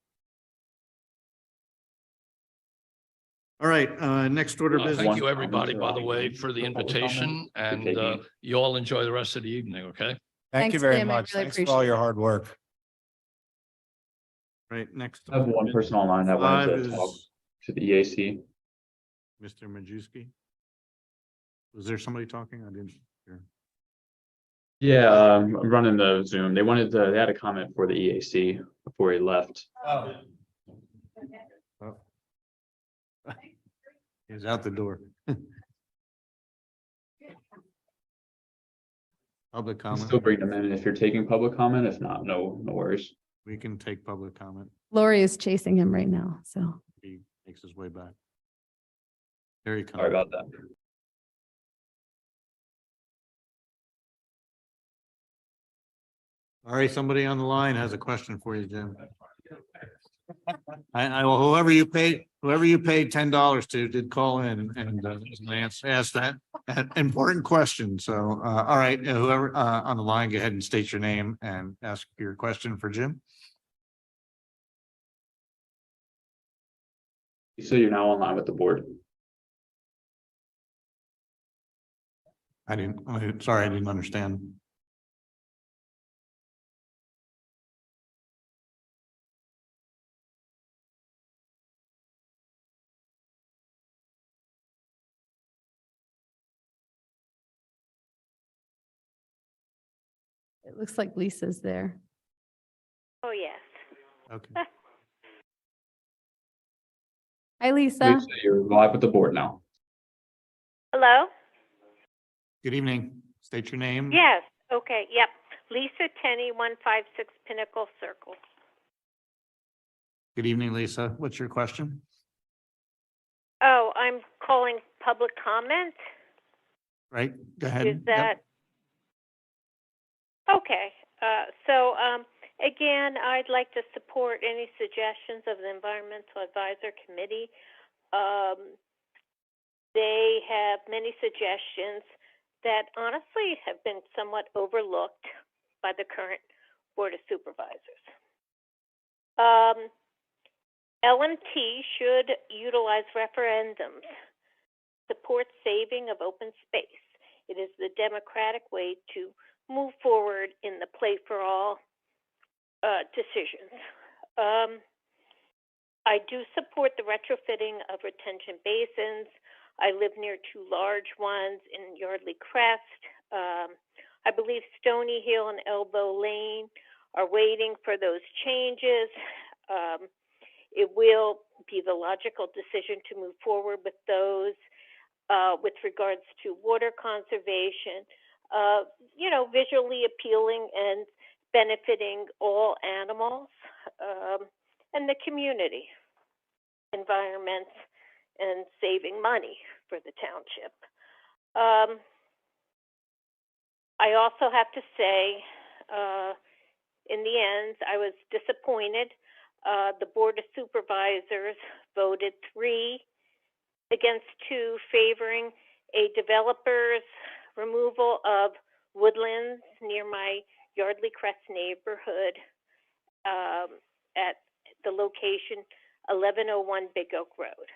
All right, next order of business. Thank you, everybody, by the way, for the invitation, and you all enjoy the rest of the evening, okay? Thank you Thanks, very Jim. I much. really Thanks for all appreciate your it. hard work. Right, next. I have one person online that wanted Five to talk is to the EAC. Mr. Majewski. Was there somebody talking? I didn't hear. Yeah, I'm running the Zoom. They had a comment for the EAC before he left. He's out the door. Public I'll comment. still bring them in if you're taking public comment. If not, no worries. We can take public comment. Lori is chasing him right now, so. He makes his way back. There he comes. Sorry about that. All right, somebody on the line has a question for you, Jim. I will, whoever you paid $10 to did call in and asked that important question. So, all right, whoever on the line, go ahead and state your name and ask your question for Jim. So you're now online with the board. Sorry, I didn't understand. It looks like Lisa's there. Oh, yes. Okay. Hi, Lisa. Lisa, you're live with the board now. Hello? Good evening. State your name. Yes. Okay. Yep. Lisa Tenney, 156 Pinnacle Circle. Good evening, Lisa. What's your question? Oh, I'm calling public comment. Right, go ahead. Is that okay? So again, I'd like to support any suggestions of the Environmental Advisor Committee. They have many suggestions that honestly have been somewhat overlooked by the current Board of Supervisors. LMT should utilize referendums, support saving of open space. It is the democratic way to move forward in the play for all decisions. I do support the retrofitting of retention basins. I live near two large ones in Yardley Crest. I believe Stony Hill and Elbow Lane are waiting for those changes. It will be the logical decision to move forward with those with regards to water conservation, visually appealing and benefiting all animals and the community, environments, and saving money for the township. I also have to say, in the end, I was disappointed. The Board of Supervisors voted 3 against 2, favoring a developer's removal of woodlands near my Yardley Crest neighborhood at the location 1101 Big Oak Road.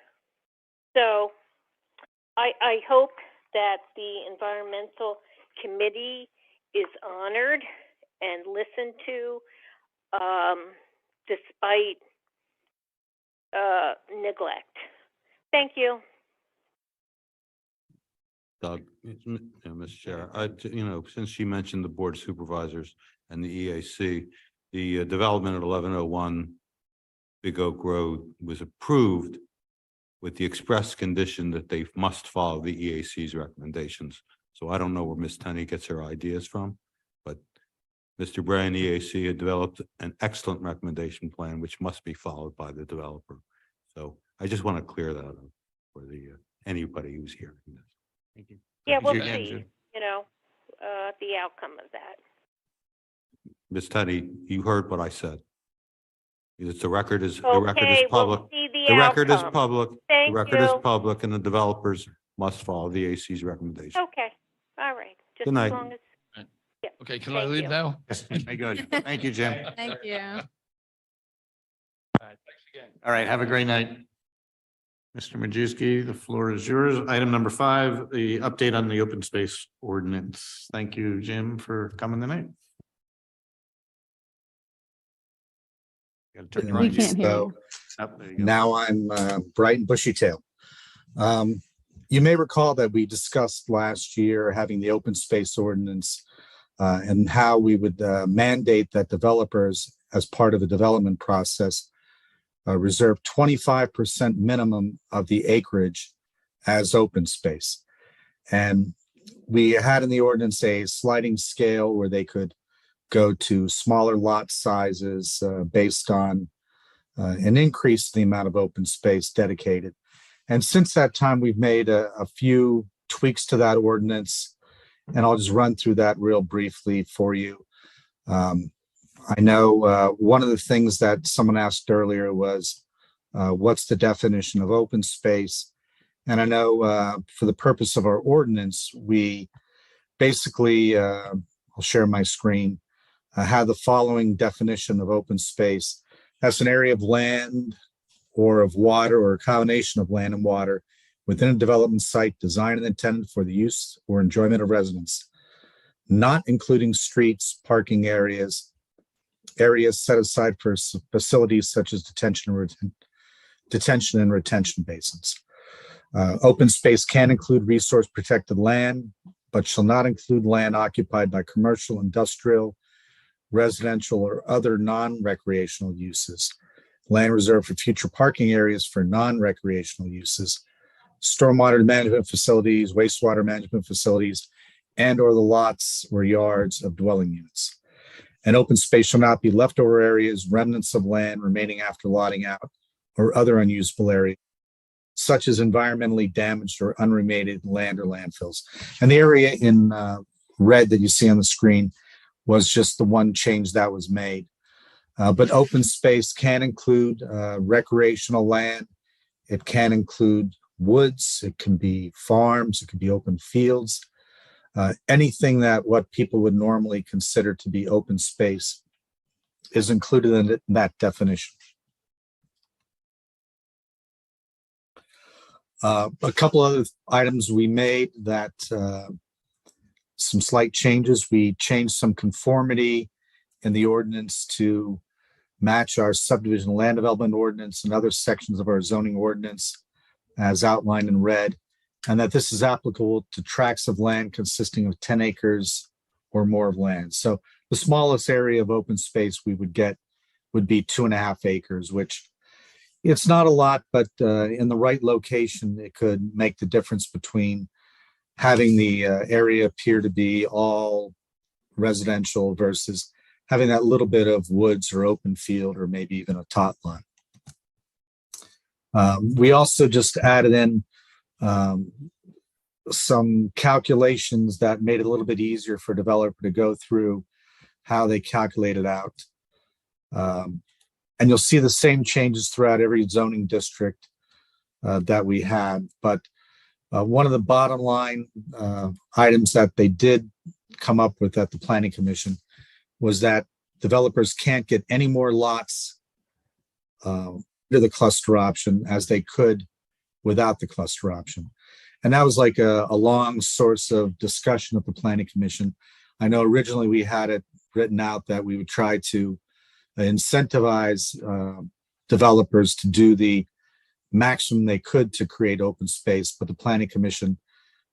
So I hope that the Environmental Committee is honored and listened to despite neglect. Thank you. Doug, Mr. Chair, since she mentioned the Board of Supervisors and the EAC, the development at 1101 Big Oak Road was approved with the express condition that they must follow the EAC's recommendations. So I don't know where Ms. Tenney gets her ideas from, but Mr. Bray and EAC had developed an excellent recommendation plan, which must be followed by the developer. So I just want to clear that up for the anybody who's hearing this. Thank you. Yeah, Thank we'll you again, see, Jim. the outcome of that. Ms. Tenney, you heard what I said. The record is Okay, public. we'll see The record is outcome. public. The Thank record is you. public and the developers must follow the AC's recommendation. Okay, all right. Just Good night. as long as, yeah. Okay, can I Thank leave you. now? Very good. Thank you, Jim. Thank you. All right, thanks again. All right, have a great night. Mr. Majewski, the floor is yours. Item number 5, the update on the open space ordinance. Thank you, Jim, for coming tonight. Got to turn your We on. can't hear So you. Oh, there you go. now I'm bright and bushy tail. You may recall that we discussed last year having the open space ordinance and how we would mandate that developers, as part of the development process, reserve 25% minimum of the acreage as open space. And we had in the ordinance a sliding scale where they could go to smaller lot sizes based on an increase in the amount of open space dedicated. And since that time, we've made a few tweaks to that ordinance, and I'll just run through that real briefly for you. I know one of the things that someone asked earlier was, what's the definition of open space? And I know for the purpose of our ordinance, we basically, I'll share my screen, have the following definition of open space. That's an area of land or of water or a combination of land and water within a development site designed and intended for the use or enjoyment of residents, not including streets, parking areas, areas set aside for facilities such as detention and retention basins. Open space can include resource protected land, but shall not include land occupied by commercial, industrial, residential, or other non-recreational uses. Land reserved for future parking areas for non-recreational uses, stormwater management facilities, wastewater management facilities, and or the lots or yards of dwelling units. And open space shall not be leftover areas, remnants of land remaining after lotting out, or other unusable areas, such as environmentally damaged or unremediated land or landfills. And the area in red that you see on the screen was just the one change that was made. But open space can include recreational land. It can include woods. It can be farms. It can be open fields. Anything that what people would normally consider to be open space is included in that definition. A couple other items we made that some slight changes. We changed some conformity in the ordinance to match our subdivision land development ordinance and other sections of our zoning ordinance as outlined in red, and that this is applicable to tracts of land consisting of 10 acres or more of land. So the smallest area of open space we would get would be 2.5 acres, which it's not a lot, but in the right location, it could make the difference between having the area appear to be all residential versus having that little bit of woods or open field or maybe even a tot lot. We also just added in some calculations that made it a little bit easier for a developer to go through how they calculate it out. And you'll see the same changes throughout every zoning district that we had. But one of the bottom line items that they did come up with at the Planning Commission was that developers can't get any more lots to the cluster option as they could without the cluster option. And that was like a long source of discussion at the Planning Commission. I know originally we had it written out that we would try to incentivize developers to do the maximum they could to create open space, but the Planning Commission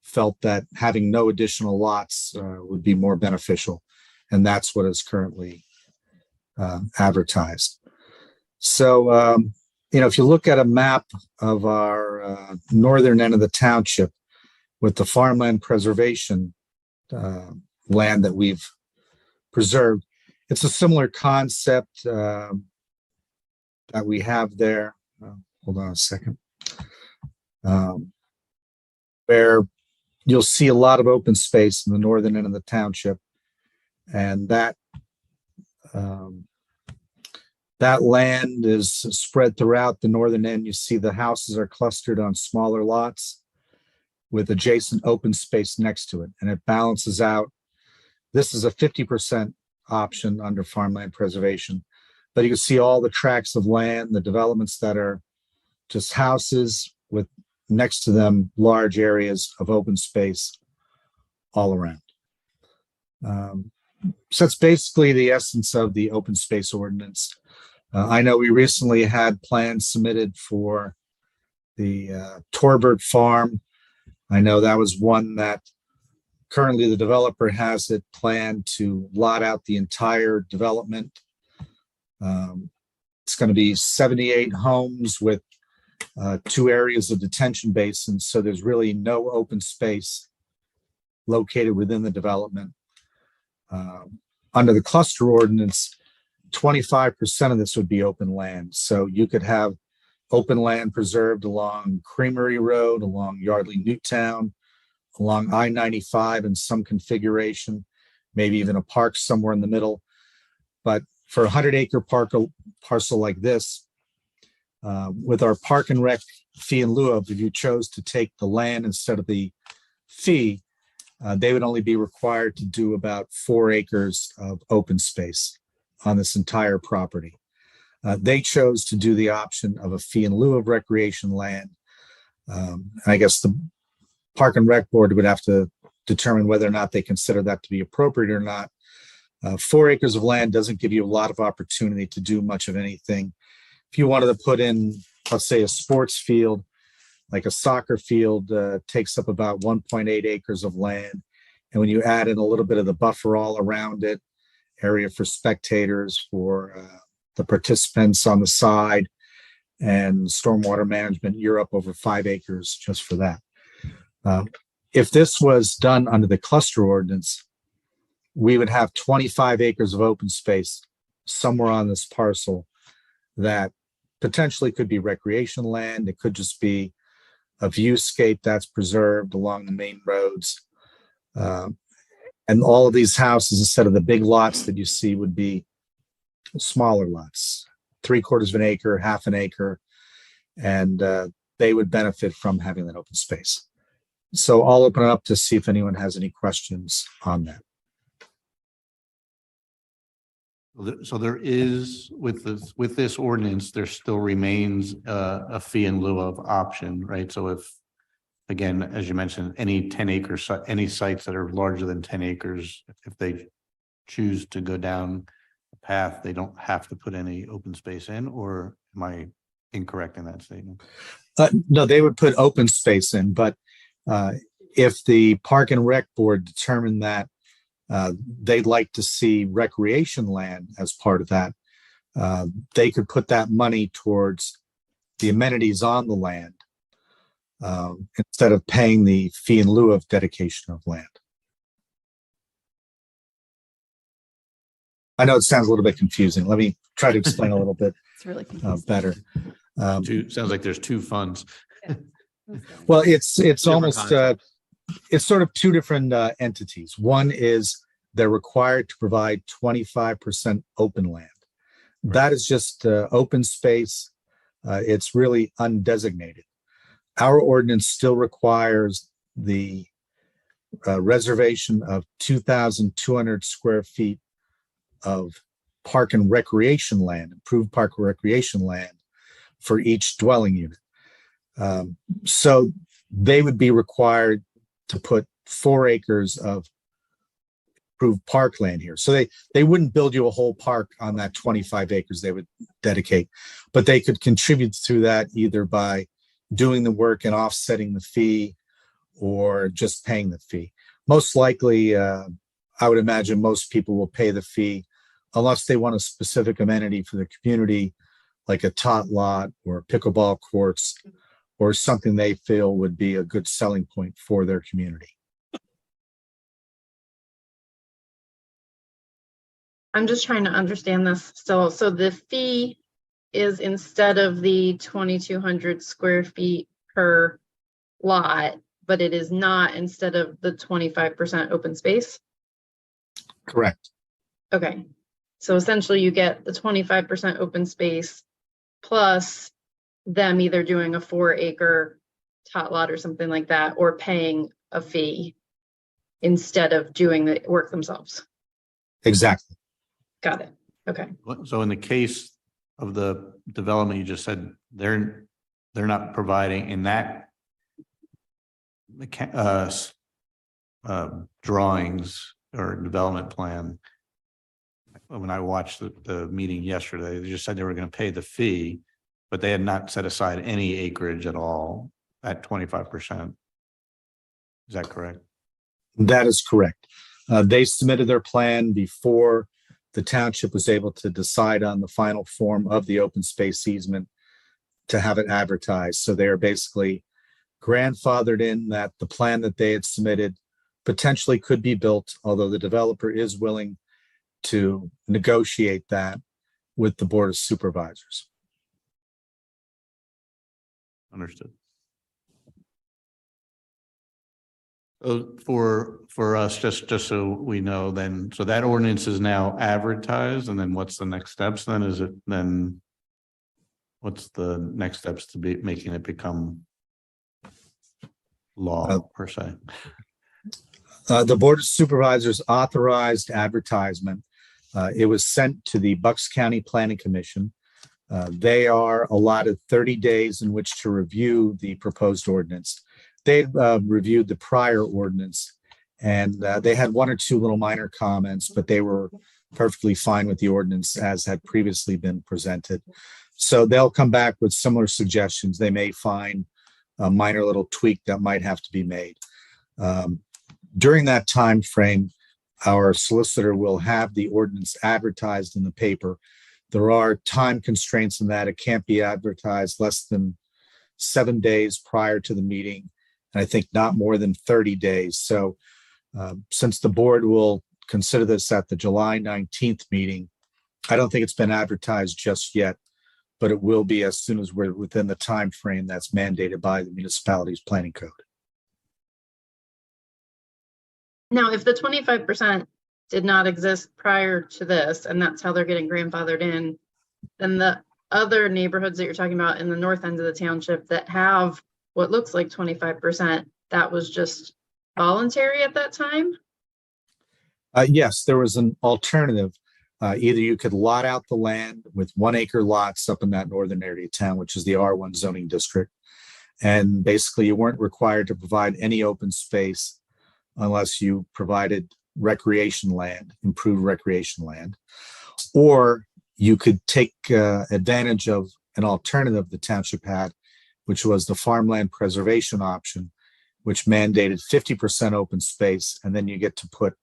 felt that having no additional lots would be more beneficial, and that's what is currently advertised. So if you look at a map of our northern end of the township with the farmland preservation land that we've preserved, it's a similar concept that we have there. Hold on a second. Where you'll see a lot of open space in the northern end of the township, and that land is spread throughout the northern end. You see the houses are clustered on smaller lots with adjacent open space next to it, and it balances out. This is a 50% option under farmland preservation, but you can see all the tracts of land, the developments that are just houses with next to them large areas of open space all around. So that's basically the essence of the open space ordinance. I know we recently had plans submitted for the Torbert Farm. I know that was one that currently the developer has it planned to lot out the entire development. It's going to be 78 homes with 2 areas of detention basins. So there's really no open space located within the development. Under the cluster ordinance, 25% of this would be open land. So you could have open land preserved along Creamery Road, along Yardley Newtown, along I-95 in some configuration, maybe even a park somewhere in the middle. But for a 100-acre parcel like this, with our park and rec fee in lieu of, if you chose to take the land instead of the fee, they would only be required to do about 4 acres of open space on this entire property. They chose to do the option of a fee in lieu of recreation land. I guess the Park and Rec Board would have to determine whether or not they consider that to be appropriate or not. 4 acres of land doesn't give you a lot of opportunity to do much of anything. If you wanted to put in, let's say, a sports field, like a soccer field, takes up about 1.8 acres of land. And when you add in a little bit of the buffer all around it, area for spectators, for the participants on the side, and stormwater management, you're up over 5 acres just for that. If this was done under the cluster ordinance, we would have 25 acres of open space somewhere on this parcel that potentially could be recreation land. It could just be a viewscape that's preserved along the main roads. And all of these houses, instead of the big lots that you see, would be smaller lots, 3/4 of an acre, half an acre, and they would benefit from having that open space. So I'll open it up to see if anyone has any questions on that. So there is, with this ordinance, there still remains a fee in lieu of option, right? So if, again, as you mentioned, any 10-acre, any sites that are larger than 10 acres, if they choose to go down a path, they don't have to put any open space in, or am I incorrect in that statement? No, they would put open space in, but if the Park and Rec Board determined that they'd like to see recreation land as part of that, they could put that money towards the amenities on the land instead of paying the fee in lieu of dedication of land. I know it sounds a little bit confusing. Let me try to explain a little bit It's really confusing. better. Sounds like there's 2 funds. Well, it's Different almost concept. it's sort of 2 different entities. One is they're required to provide 25% open land. Right. That is just open space. It's really undesignated. Our ordinance still requires the reservation of 2,200 square feet of park and recreation land, improved park and recreation land for each dwelling unit. So they would be required to put 4 acres of improved parkland here. So they wouldn't build you a whole park on that 25 acres they would dedicate, but they could contribute through that either by doing the work and offsetting the fee or just paying the fee. Most likely, I would imagine most people will pay the fee unless they want a specific amenity for the community, like a tot lot or pickleball courts, or something they feel would be a good selling point for their community. I'm just trying to understand this still. So the fee is instead of the 2,200 square feet per lot, but it is not instead of the 25% open space? Correct. Okay. So essentially you get the 25% open space plus them either doing a 4-acre tot lot or something like that, or paying a fee instead of doing the work themselves. Exactly. Got it. Okay. So in the case of the development you just said, they're not providing in that drawings or development plan. When I watched the meeting yesterday, they just said they were going to pay the fee, but they had not set aside any acreage at all at 25%. Is that correct? That is correct. They submitted their plan before the township was able to decide on the final form of the open space easement to have it advertised. So they are basically grandfathered in that the plan that they had submitted potentially could be built, although the developer is willing to negotiate that with the Board of Supervisors. Understood. For us, just so we know, then, so that ordinance is now advertised, and then what's the next steps? Then is it then? What's the next steps to be making it become law per se? The Board of Supervisors authorized advertisement. It was sent to the Bucks County Planning Commission. They are allotted 30 days in which to review the proposed ordinance. They reviewed the prior ordinance, and they had one or two little minor comments, but they were perfectly fine with the ordinance as had previously been presented. So they'll come back with similar suggestions. They may find a minor little tweak that might have to be made. During that time frame, our solicitor will have the ordinance advertised in the paper. There are time constraints in that it can't be advertised less than 7 days prior to the meeting, and I think not more than 30 days. So since the board will consider this at the July 19th meeting, I don't think it's been advertised just yet, but it will be as soon as we're within the time frame that's mandated by the municipality's planning code. Now, if the 25% did not exist prior to this, and that's how they're getting grandfathered in, then the other neighborhoods that you're talking about in the north end of the township that have what looks like 25%, that was just voluntary at that time? Yes, there was an alternative. Either you could lot out the land with 1 acre lots up in that northern area of town, which is the R1 zoning district. And basically you weren't required to provide any open space unless you provided recreation land, improved recreation land. Or you could take advantage of an alternative the township had, which was the farmland preservation option, which mandated 50% open space. And then you get to put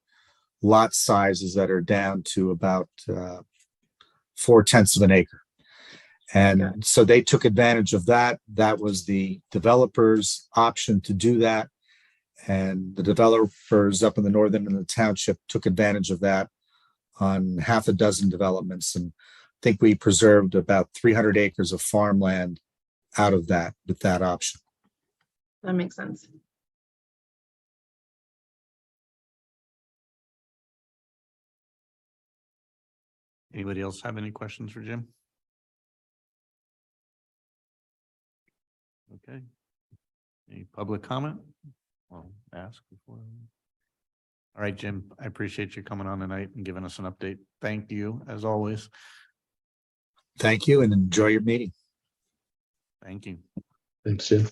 lot sizes that are down to about 4/10 of an acre. And so they took advantage of that. That was the developer's option to do that. And the developers up in the northern end of the township took advantage of that on half a dozen developments. And I think we preserved about 300 acres of farmland out of that with that option. That makes sense. Anybody else have any questions for Jim? Okay. Any public comment? Well, ask before. All right, Jim, I appreciate you coming on tonight and giving us an update. Thank you, as always. Thank you and enjoy your meeting. Thank you. Thanks, Jim.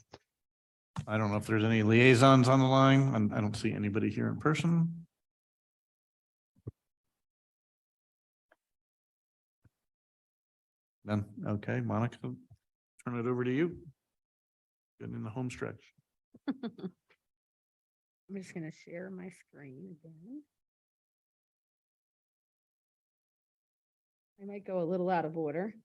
I don't know if there's any liaisons on the line, and I don't see anybody here in person. None. Okay, Monica, turn it over to you. Getting in the home stretch. I'm just going to share my screen again. I might go a little out of order.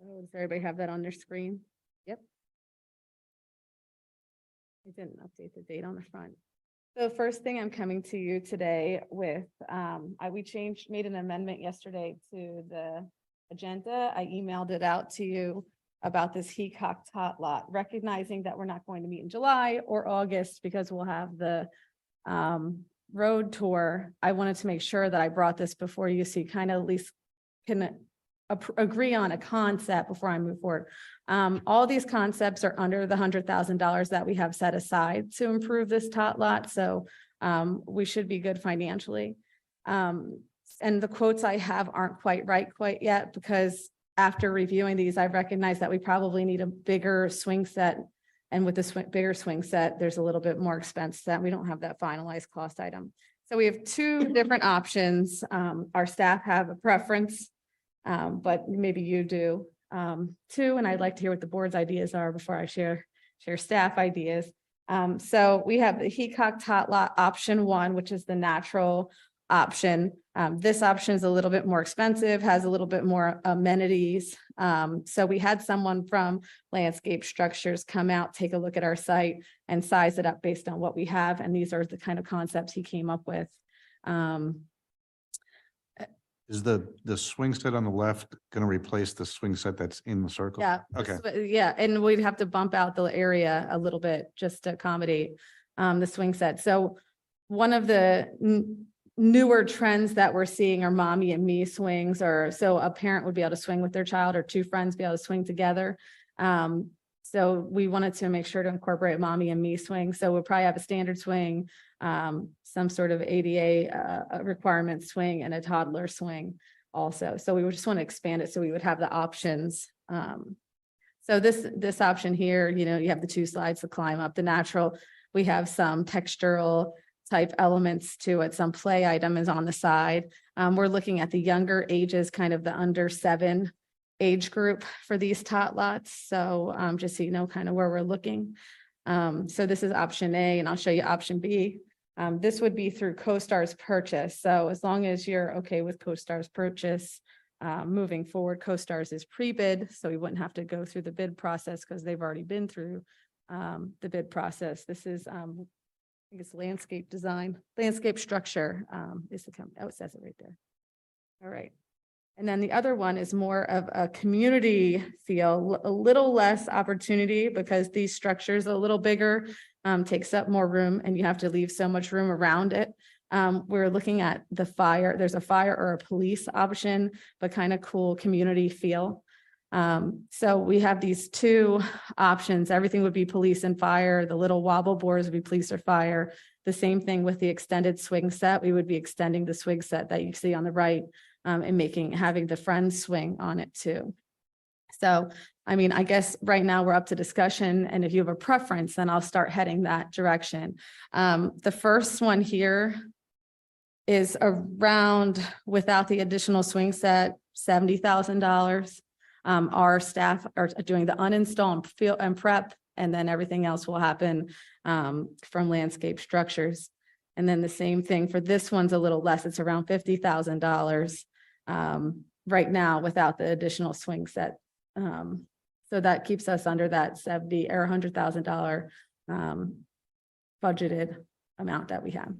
Oh, does everybody have that on their screen? Yep. I didn't update the date on the front. The first thing I'm coming to you today with, made an amendment yesterday to the agenda. I emailed it out to you about this Heacock tot lot, recognizing that we're not going to meet in July or August because we'll have the road tour. I wanted to make sure that I brought this before you, so you kind of at least can agree on a concept before I move forward. All these concepts are under the $100,000 that we have set aside to improve this tot lot. So we should be good financially. And the quotes I have aren't quite right quite yet, because after reviewing these, I recognize that we probably need a bigger swing set. And with the bigger swing set, there's a little bit more expense that we don't have that finalized cost item. So we have two different options. Our staff have a preference, but maybe you do too. And I'd like to hear what the board's ideas are before I share staff ideas. So we have the Heacock tot lot option 1, which is the natural option. This option is a little bit more expensive, has a little bit more amenities. So we had someone from Landscape Structures come out, take a look at our site and size it up based on what we have. And these are the kind of concepts he came up with. Is the swing set on the left going to replace the swing set that's in the circle? Yeah. Okay. Yeah, and we'd have to bump out the area a little bit just to accommodate the swing set. So one of the newer trends that we're seeing are mommy and me swings, or so a parent would be able to swing with their child, or two friends be able to swing together. So we wanted to make sure to incorporate mommy and me swing. So we'll probably have a standard swing, some sort of ADA requirement swing, and a toddler swing also. So we would just want to expand it so we would have the options. So this option here, you have the 2 slides to climb up. The natural, we have some textural type elements to it. Some play item is on the side. We're looking at the younger ages, kind of the under 7 age group for these tot lots. So just so you know kind of where we're looking. So this is option A, and I'll show you option B. This would be through CoStar's purchase. So as long as you're okay with CoStar's purchase, moving forward, CoStar's is pre-bid, so we wouldn't have to go through the bid process because they've already been through the bid process. This is I think it's landscape structure is the company. Oh, it says it right there. All right. And then the other one is more of a community feel, a little less opportunity because these structures are a little bigger, takes up more room, and you have to leave so much room around it. We're looking at the fire. There's a fire or a police option, but kind of cool community feel. So we have these 2 options. Everything would be police and fire. The little wobble boards would be police or fire. The same thing with the extended swing set. We would be extending the swing set that you see on the right, and having the friends swing on it too. So, I mean, I guess right now we're up to discussion, and if you have a preference, then I'll start heading that direction. The first one here is around, without the additional swing set, $70,000. Our staff are doing the uninstall and field and prep, and then everything else will happen from Landscape Structures. And then the same thing for this one's a little less. It's around $50,000 right now without the additional swing set. So that keeps us under that $70,000 or $100,000 budgeted amount that we have.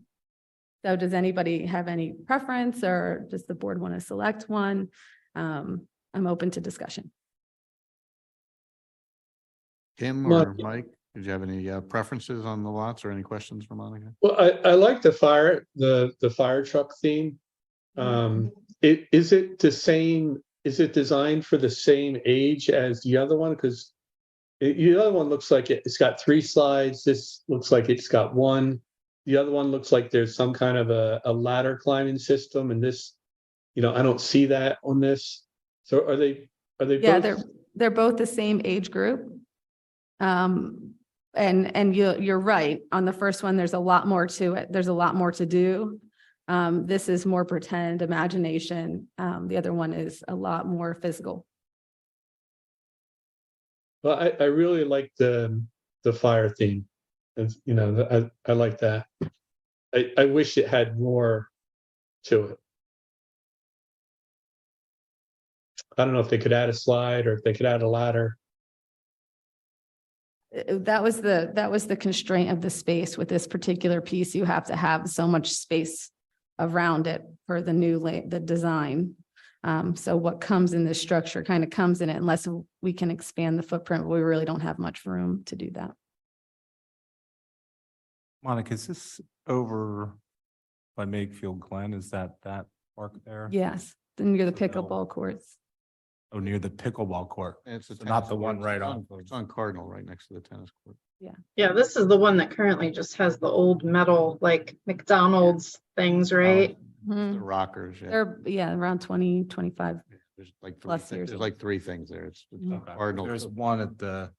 So does anybody have any preference, or does the board want to select one? I'm open to discussion. Kim or Mike, did you have any preferences on the lots or any questions for Monica? Well, I like the fire truck theme. Is it the same? Is it designed for the same age as the other one? Because the other one looks like it's got 3 slides. This looks like it's got 1. The other one looks like there's some kind of a ladder climbing system, and this, I don't see that on this. So are they? Yeah, both? they're both the same age group. And you're right. On the first one, there's a lot more to it. There's a lot more to do. This is more pretend, imagination. The other one is a lot more physical. Well, I really like the fire theme. And, I like that. I wish it had more to it. I don't know if they could add a slide or if they could add a ladder. That was the constraint of the space with this particular piece. You have to have so much space around it for the design. So what comes in this structure kind of comes in it unless we can expand the footprint. We really don't have much room to do that. Monica, is this over by Makefield Glen? Is that park there? Yes, then you're the pickleball courts. Oh, near the pickleball court. It's So not the one right on. It's on Cardinal, right next to the tennis court. Yeah, this is the one that currently just has the old metal, like McDonald's things, right? The Mhm. rockers, yeah. They're around 20, 25. There's like three, plus years there's old. like three things there. It's Mhm. Cardinal. There's one at the,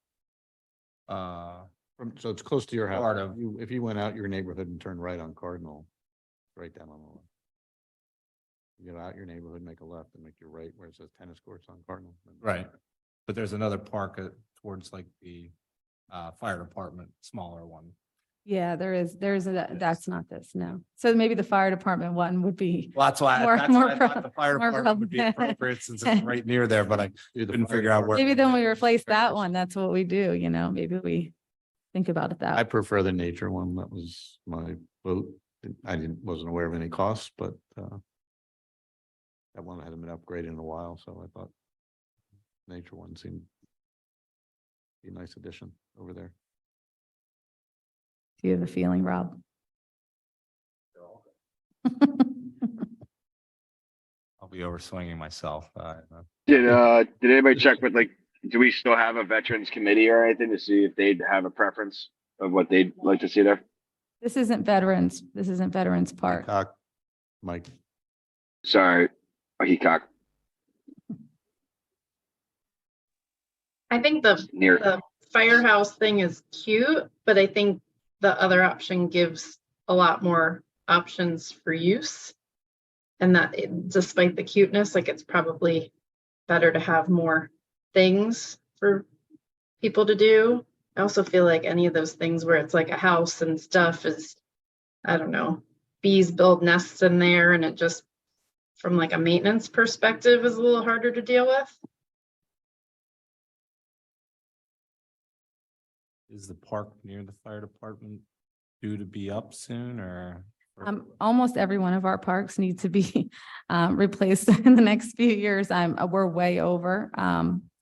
So it's close to your house. Part of- If you went out your neighborhood and turned right on Cardinal, right down on the left. You get out your neighborhood, make a left and make your right where it says tennis courts on Cardinal. right. But there's another park towards like the fire department, smaller one. Yeah, that's not this, no. So maybe the fire department one would be, Well, that's why, More- that's why I more thought pro- the fire more department would be relevant. appropriate since it's right near there, but I Do the couldn't fire figure out where. maybe then we replace that one. That's what we do, maybe we think about it that. I way. prefer the nature one. That was my vote. Wasn't aware of any costs, but that one hasn't been upgraded in a while, so I thought nature one seemed to be a nice addition over there. Do you have a feeling, Rob? I'll be over swinging myself. Did anybody check with do we still have a veterans committee or anything to see if they'd have a preference of what they'd like to see there? This isn't Veterans Park. Cock, Mike, Sorry, Heacock, I think near, the firehouse thing is cute, but I think the other option gives a lot more options for use. And that despite the cuteness, like it's probably better to have more things for people to do. I also feel like any of those things where it's like a house and stuff is, I don't know, bees build nests in there and it just, from like a maintenance perspective, is a little harder to deal with. Is the park near the fire department due to be up soon or? Almost every one of our parks needs to be replaced in the next few years. We're way over.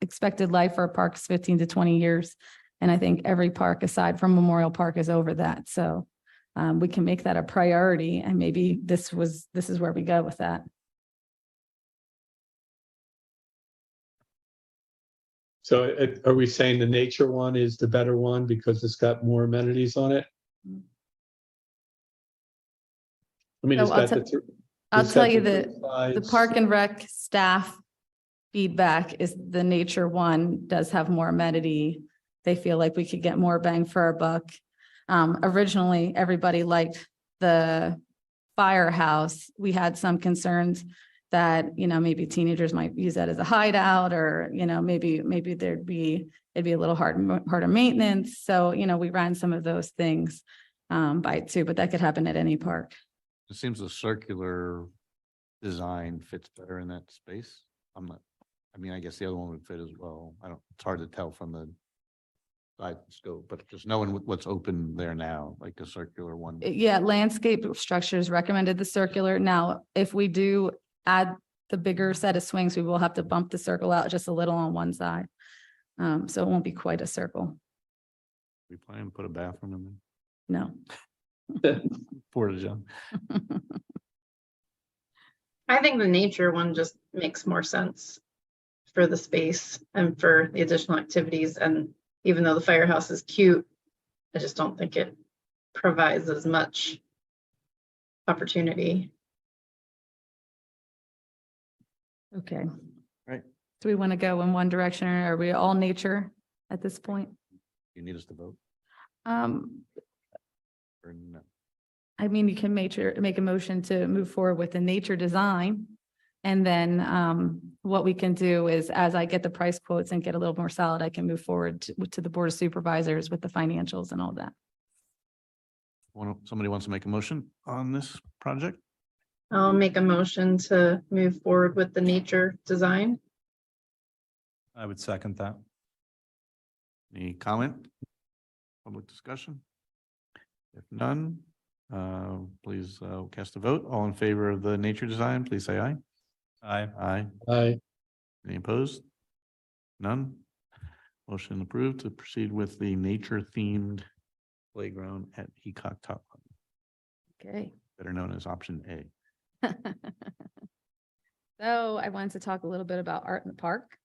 Expected life for a park is 15 to 20 years. And I think every park aside from Memorial Park is over that. So we can make that a priority and maybe this is where we go with that. So are we saying the nature one is the better one because it's got more amenities on it? I mean, it's So got I'll it's tell got you the the Park and Rec staff feedback is the nature one does have more amenity. They feel like we could get more bang for our buck. Originally, everybody liked the firehouse. We had some concerns that, maybe teenagers might use that as a hideout or, maybe it'd be a little harder maintenance. So, we ran some of those things by it too, but that could happen at any park. it seems the circular design fits better in that space. I guess the other one would fit as well. It's hard to tell from the side scope, but just knowing what's open there now, like a circular one. Yeah, landscape structures recommended the circular. Now, if we do add the bigger set of swings, we will have to bump the circle out just a little on one side. So it won't be quite a circle. We plan to put a bathroom in No. there. Porta john. I think the nature one just makes more sense for the space and for the additional activities. And even though the firehouse is cute, I just don't think it provides as much opportunity. Okay. Right. Do we want to go in one direction or are we all nature at this point? You need us to vote or no? You can make a motion to move forward with the nature design. And then what we can do is as I get the price quotes and get a little more solid, I can move forward to the Board of Supervisors with the financials and all that. Somebody wants to make a motion on this project? I'll make a motion to move forward with the nature design. I would second that. Any comment? Public discussion? If none, please cast a vote. All in favor of the nature design, please say aye. Aye. Aye. Aye. Any opposed? None? Motion approved to proceed with the nature themed playground at Heacock Top, Okay. better known as option A. So I wanted to talk a little bit about art in the park.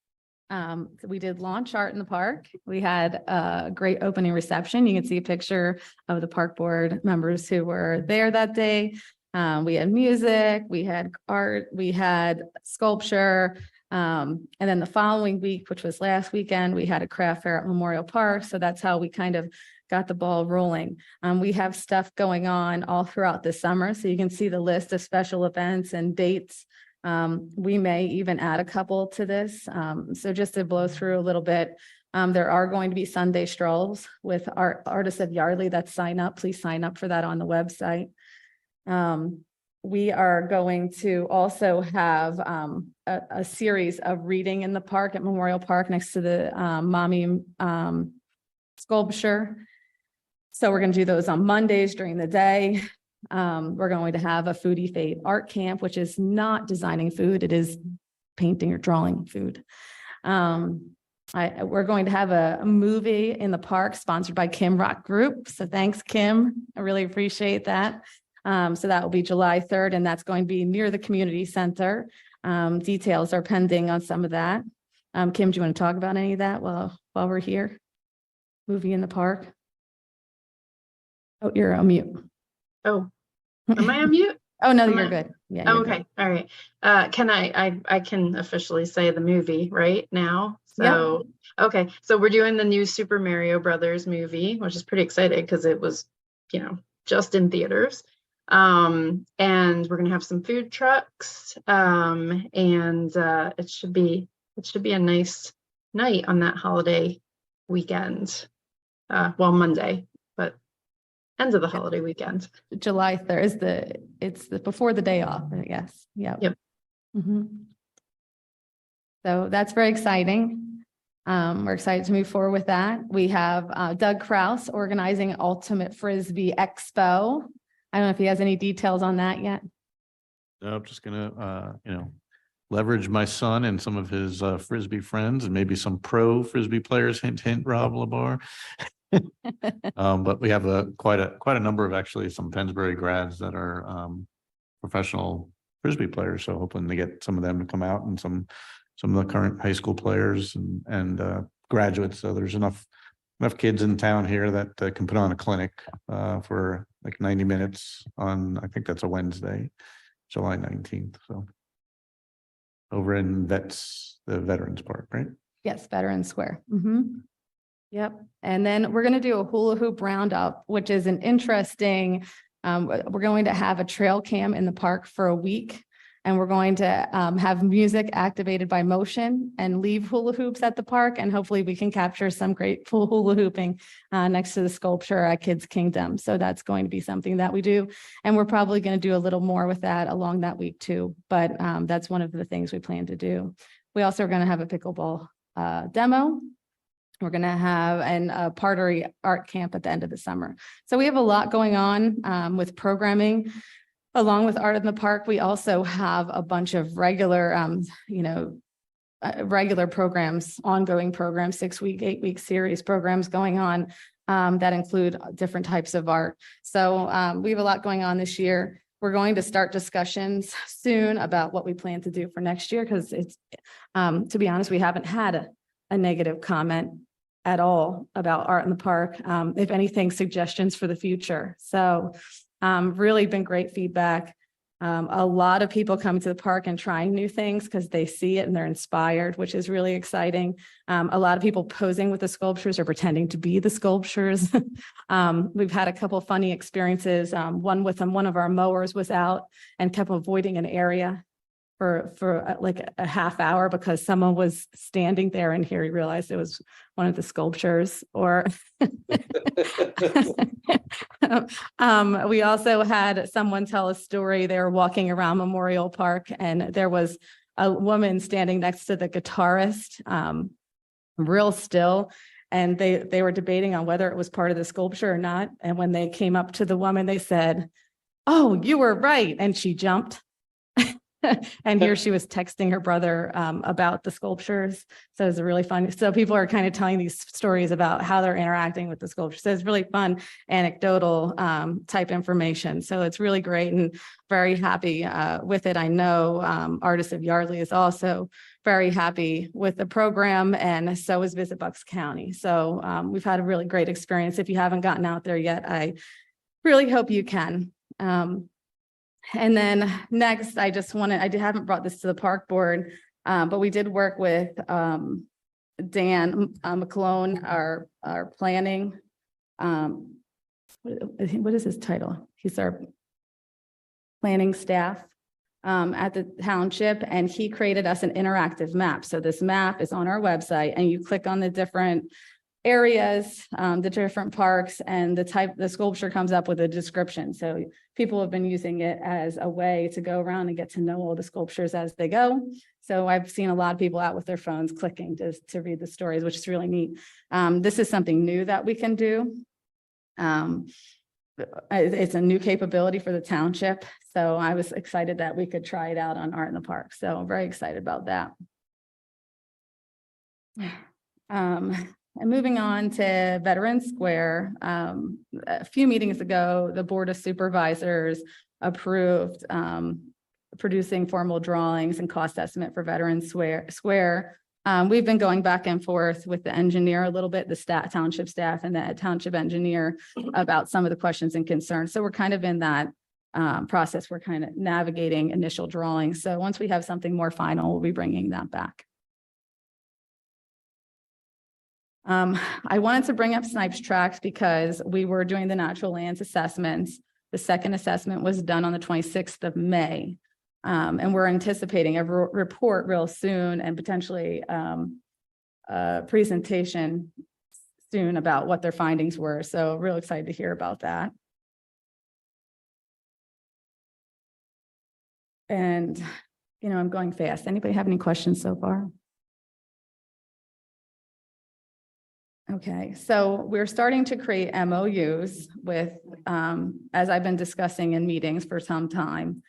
So we did launch art in the park. We had a great opening reception. You can see a picture of the park board members who were there that day. We had music, we had art, we had sculpture. And then the following week, which was last weekend, we had a craft fair at Memorial Park. So that's how we kind of got the ball rolling. We have stuff going on all throughout the summer. So you can see the list of special events and dates. We may even add a couple to this. So just to blow through a little bit, there are going to be Sunday strolls with artists of Yardley that sign up. Please sign up for that on the website. We are going to also have a series of reading in the park at Memorial Park next to the mommy sculpture. So we're going to do those on Mondays during the day. We're going to have a Foodie Fate art camp, which is not designing food. It is painting or drawing food. We're going to have a movie in the park sponsored by Kim Rock Group. So thanks, Kim. I really appreciate that. So that will be July 3rd, and that's going to be near the community center. Details are pending on some of that. Kim, do you want to talk about any of that while we're here? Movie in the park. Oh, you're on mute. Oh, am I on mute? Oh, no, Am you're I- good. Yeah. Oh, you're good. okay, all right. Can I can officially say the movie right now? So, okay, so we're doing the new Super Mario Brothers movie, which is pretty exciting because it was, just in theaters. And we're gonna have some food trucks. And it should be a nice night on that holiday weekend. Monday, but end of the holiday weekend. July 3rd it's the before the day off, I guess. Yeah. Yep. So that's very exciting. We're excited to move forward with that. We have Doug Kraus organizing Ultimate Frisbee Expo. I don't know if he has any details on that yet. No, I'm just gonna, leverage my son and some of his Frisbee friends and maybe some pro Frisbee players, hint, hint, Rob Labar. But we have quite a number of actually some Pennsbury grads that are professional Frisbee players. So hoping to get some of them to come out and some of the current high school players and graduates. So there's enough kids in town here that can put on a clinic for like 90 minutes on, I think that's a Wednesday, July 19th. So over in the Veterans Park, right? Yes, Veterans Square. Yep. And then we're going to do a hula hoop roundup, which is an interesting, we're going to have a trail cam in the park for a week. And we're going to have music activated by motion and leave hula hoops at the park. And hopefully we can capture some great hula hooping next to the sculpture at Kids Kingdom. So that's going to be something that we do. And we're probably going to do a little more with that along that week too. But that's one of the things we plan to do. We also are going to have a pickleball demo. We're going to have a pottery art camp at the end of the summer. So we have a lot going on with programming. Along with Art in the Park, we also have a bunch of regular, regular programs, ongoing programs, 6-week, 8-week series programs going on that include different types of art. So we have a lot going on this year. We're going to start discussions soon about what we plan to do for next year because it's, to be honest, we haven't had a negative comment at all about Art in the Park. If anything, suggestions for the future. So really been great feedback. A lot of people come to the park and trying new things because they see it and they're inspired, which is really exciting. A lot of people posing with the sculptures or pretending to be the sculptures. We've had a couple of funny experiences. One with one of our mowers was out and kept avoiding an area for like a half hour because someone was standing there and here he realized it was one of the sculptures. Or we also had someone tell a story. They were walking around Memorial Park and there was a woman standing next to the guitarist real still. And they were debating on whether it was part of the sculpture or not. And when they came up to the woman, they said, "Oh, you were right." And she jumped. And here she was texting her brother about the sculptures. So it's really fun. So people are kind of telling these stories about how they're interacting with the sculpture. So it's really fun, anecdotal type information. So it's really great and very happy with it. I know Artists of Yardley is also very happy with the program, and so is Visit Bucks County. So we've had a really great experience. If you haven't gotten out there yet, I really hope you can. And then next, I haven't brought this to the park board, but we did work with Dan McClone, our planning. What is his title? He's our planning staff at the township, and he created us an interactive map. So this map is on our website, and you click on the different areas, the different parks, and the sculpture comes up with a description. So people have been using it as a way to go around and get to know all the sculptures as they go. So I've seen a lot of people out with their phones clicking to read the stories, which is really neat. This is something new that we can do. It's a new capability for the township. So I was excited that we could try it out on Art in the Park. So I'm very excited about that. And moving on to Veterans Square, a few meetings ago, the Board of Supervisors approved producing formal drawings and cost estimate for Veterans Square. We've been going back and forth with the engineer a little bit, the township staff and the township engineer about some of the questions and concerns. So we're kind of in that process. We're kind of navigating initial drawings. So once we have something more final, we'll be bringing that back. I wanted to bring up Snipes Tracks because we were doing the natural lands assessments. The second assessment was done on the 26th of May. And we're anticipating a report real soon and potentially a presentation soon about what their findings were. So real excited to hear about that. And, I'm going fast. Anybody have any questions so far? Okay, so we're starting to create MOUs with, as I've been discussing in meetings for some time.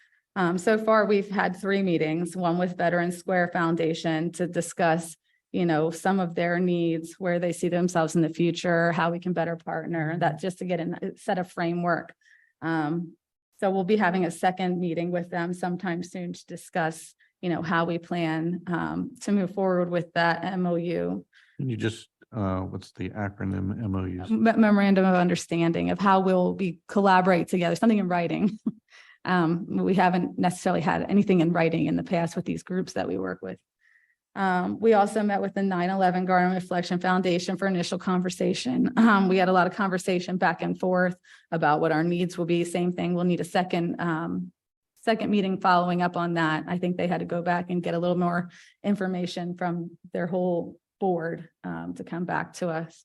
So far, we've had 3 meetings, one with Veterans Square Foundation to discuss, some of their needs, where they see themselves in the future, how we can better partner, that just to get a set of framework. So we'll be having a second meeting with them sometime soon to discuss, how we plan to move forward with that MOU. Can you just, what's the acronym MOUs? Memorandum of Understanding of how we'll collaborate together, something in writing. We haven't necessarily had anything in writing in the past with these groups that we work with. We also met with the 9/11 Garden Reflection Foundation for initial conversation. We had a lot of conversation back and forth about what our needs will be. Same thing, we'll need a second meeting following up on that. I think they had to go back and get a little more information from their whole board to come back to us.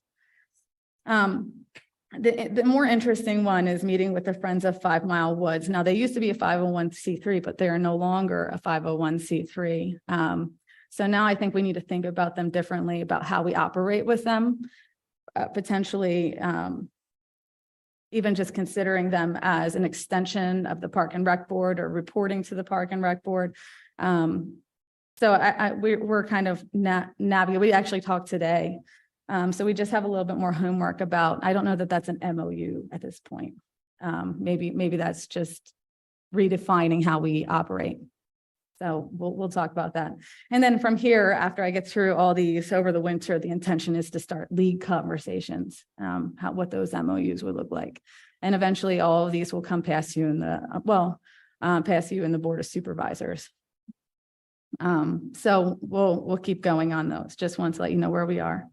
The more interesting one is meeting with the Friends of 5 Mile Woods. Now, they used to be a 501c3, but they are no longer a 501c3. So now I think we need to think about them differently, about how we operate with them, potentially even just considering them as an extension of the Park and Rec Board or reporting to the Park and Rec Board. So we're kind of navigating. We actually talked today. So we just have a little bit more homework about, I don't know that that's an MOU at this point. Maybe that's just redefining how we operate. So we'll talk about that. And then from here, after I get through all these over the winter, the intention is to start league conversations, what those MOUs would look like. And eventually all of these will come past you in the Board of Supervisors. So we'll keep going on those. Just want to let you know where we are.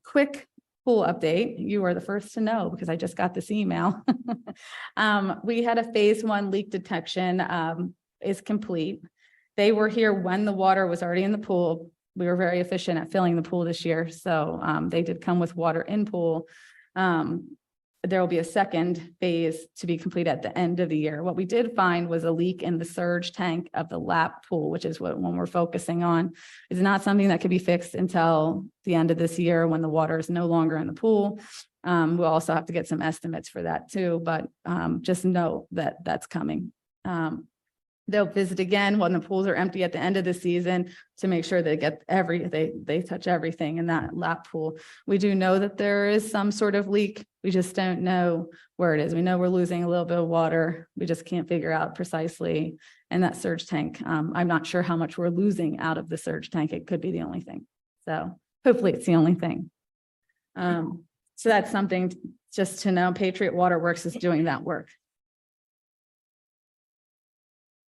Quick pool update. You are the first to know because I just got this email. We had a phase 1 leak detection is complete. They were here when the water was already in the pool. We were very efficient at filling the pool this year. So they did come with water in pool. there will be a second phase to be complete at the end of the year. What we did find was a leak in the surge tank of the lap pool, which is what one we're focusing on. It's not something that could be fixed until the end of this year when the water is no longer in the pool. We'll also have to get some estimates for that too, but just know that that's coming. They'll visit again when the pools are empty at the end of the season to make sure they get they touch everything in that lap pool. We do know that there is some sort of leak. We just don't know where it is. We know we're losing a little bit of water. We just can't figure out precisely. And that surge tank, I'm not sure how much we're losing out of the surge tank. It could be the only thing. So hopefully it's the only thing. So that's something just to know. Patriot Waterworks is doing that work.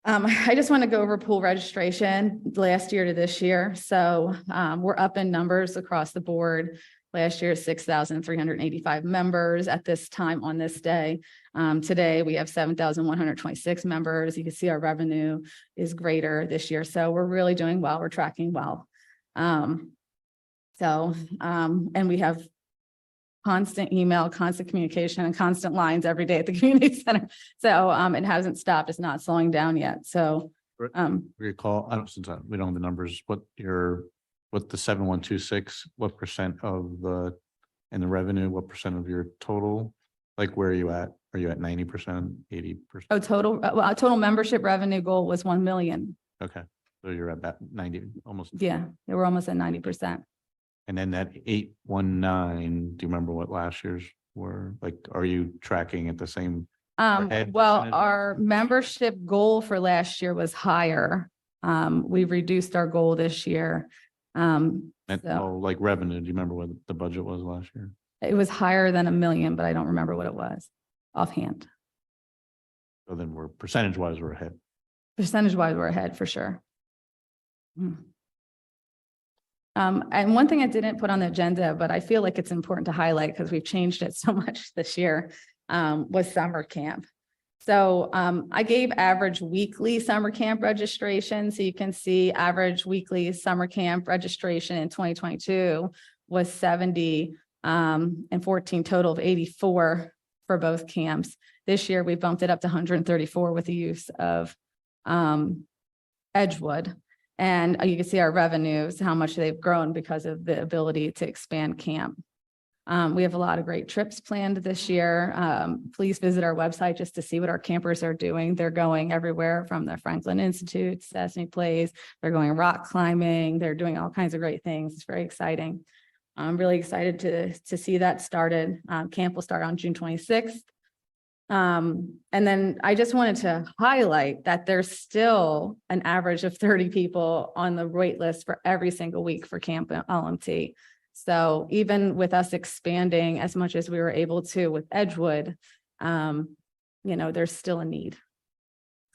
I just want to go over pool registration last year to this year. So we're up in numbers across the board. Last year, 6,385 members at this time on this day. Today, we have 7,126 members. You can see our revenue is greater this year. So we're really doing well. We're tracking well. And we have constant email, constant communication, and constant lines every day at the community center. So it hasn't stopped. It's not slowing down yet. So Recall, we don't have the numbers, what the 7126, what percent of the revenue, what percent of your total? Like, where are you at? Are you at 90%, 80%? oh, total membership revenue goal was 1 million. Okay, so you're at about 90, almost. Yeah, they were almost at 90%. And then that 819, do you remember what last year's were? Like, are you tracking at the same? Head Well, percentage? our membership goal for last year was higher. We reduced our goal this year. And, So like revenue, do you remember what the budget was last year? it was higher than 1 million, but I don't remember what it was offhand. So then we're percentage wise, we're ahead. Percentage wise, we're ahead for sure. And one thing I didn't put on the agenda, but I feel like it's important to highlight because we've changed it so much this year, was summer camp. So I gave average weekly summer camp registration. So you can see average weekly summer camp registration in 2022 was 70 and 14 total of 84 for both camps. This year we bumped it up to 134 with the use of Edgewood. And you can see our revenues, how much they've grown because of the ability to expand camp. We have a lot of great trips planned this year. Please visit our website just to see what our campers are doing. They're going everywhere from the Franklin Institute, Sesame Plays. They're going rock climbing. They're doing all kinds of great things. It's very exciting. I'm really excited to see that started. Camp will start on June 26th. And then I just wanted to highlight that there's still an average of 30 people on the wait list for every single week for Camp LMT. So even with us expanding as much as we were able to with Edgewood, there's still a need.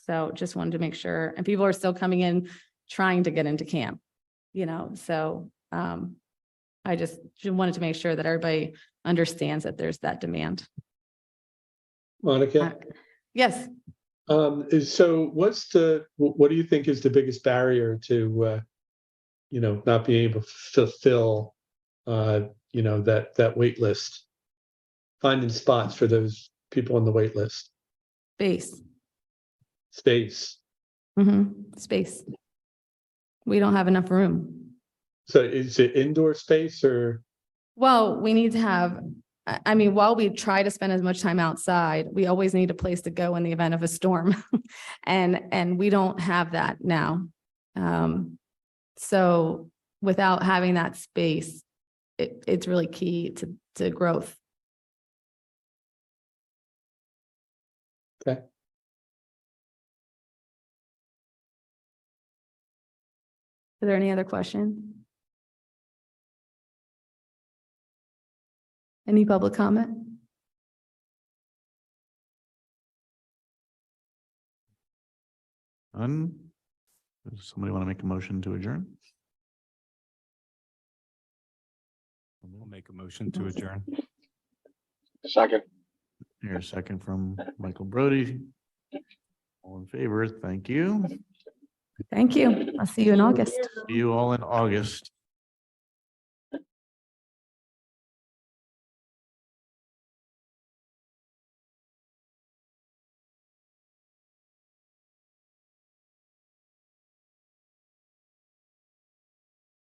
So just wanted to make sure, and people are still coming in trying to get into camp, so I just wanted to make sure that everybody understands that there's that demand. Monica? Yes. So what do you think is the biggest barrier to, not being able to fulfill, that wait list? Finding spots for those people on the wait list. Space. Space. We don't have enough room. So is it indoor space or? Well, we need to have, while we try to spend as much time outside, we always need a place to go in the event of a storm. and we don't have that now. So without having that space, it's really key to growth. Okay. Are there any other questions? Any public comment? None? Does somebody want to make a motion to adjourn? We'll make a motion to adjourn. Second. Here's a second from Michael Brody. All in favor, thank you. Thank you. I'll see you in August. See you all in August.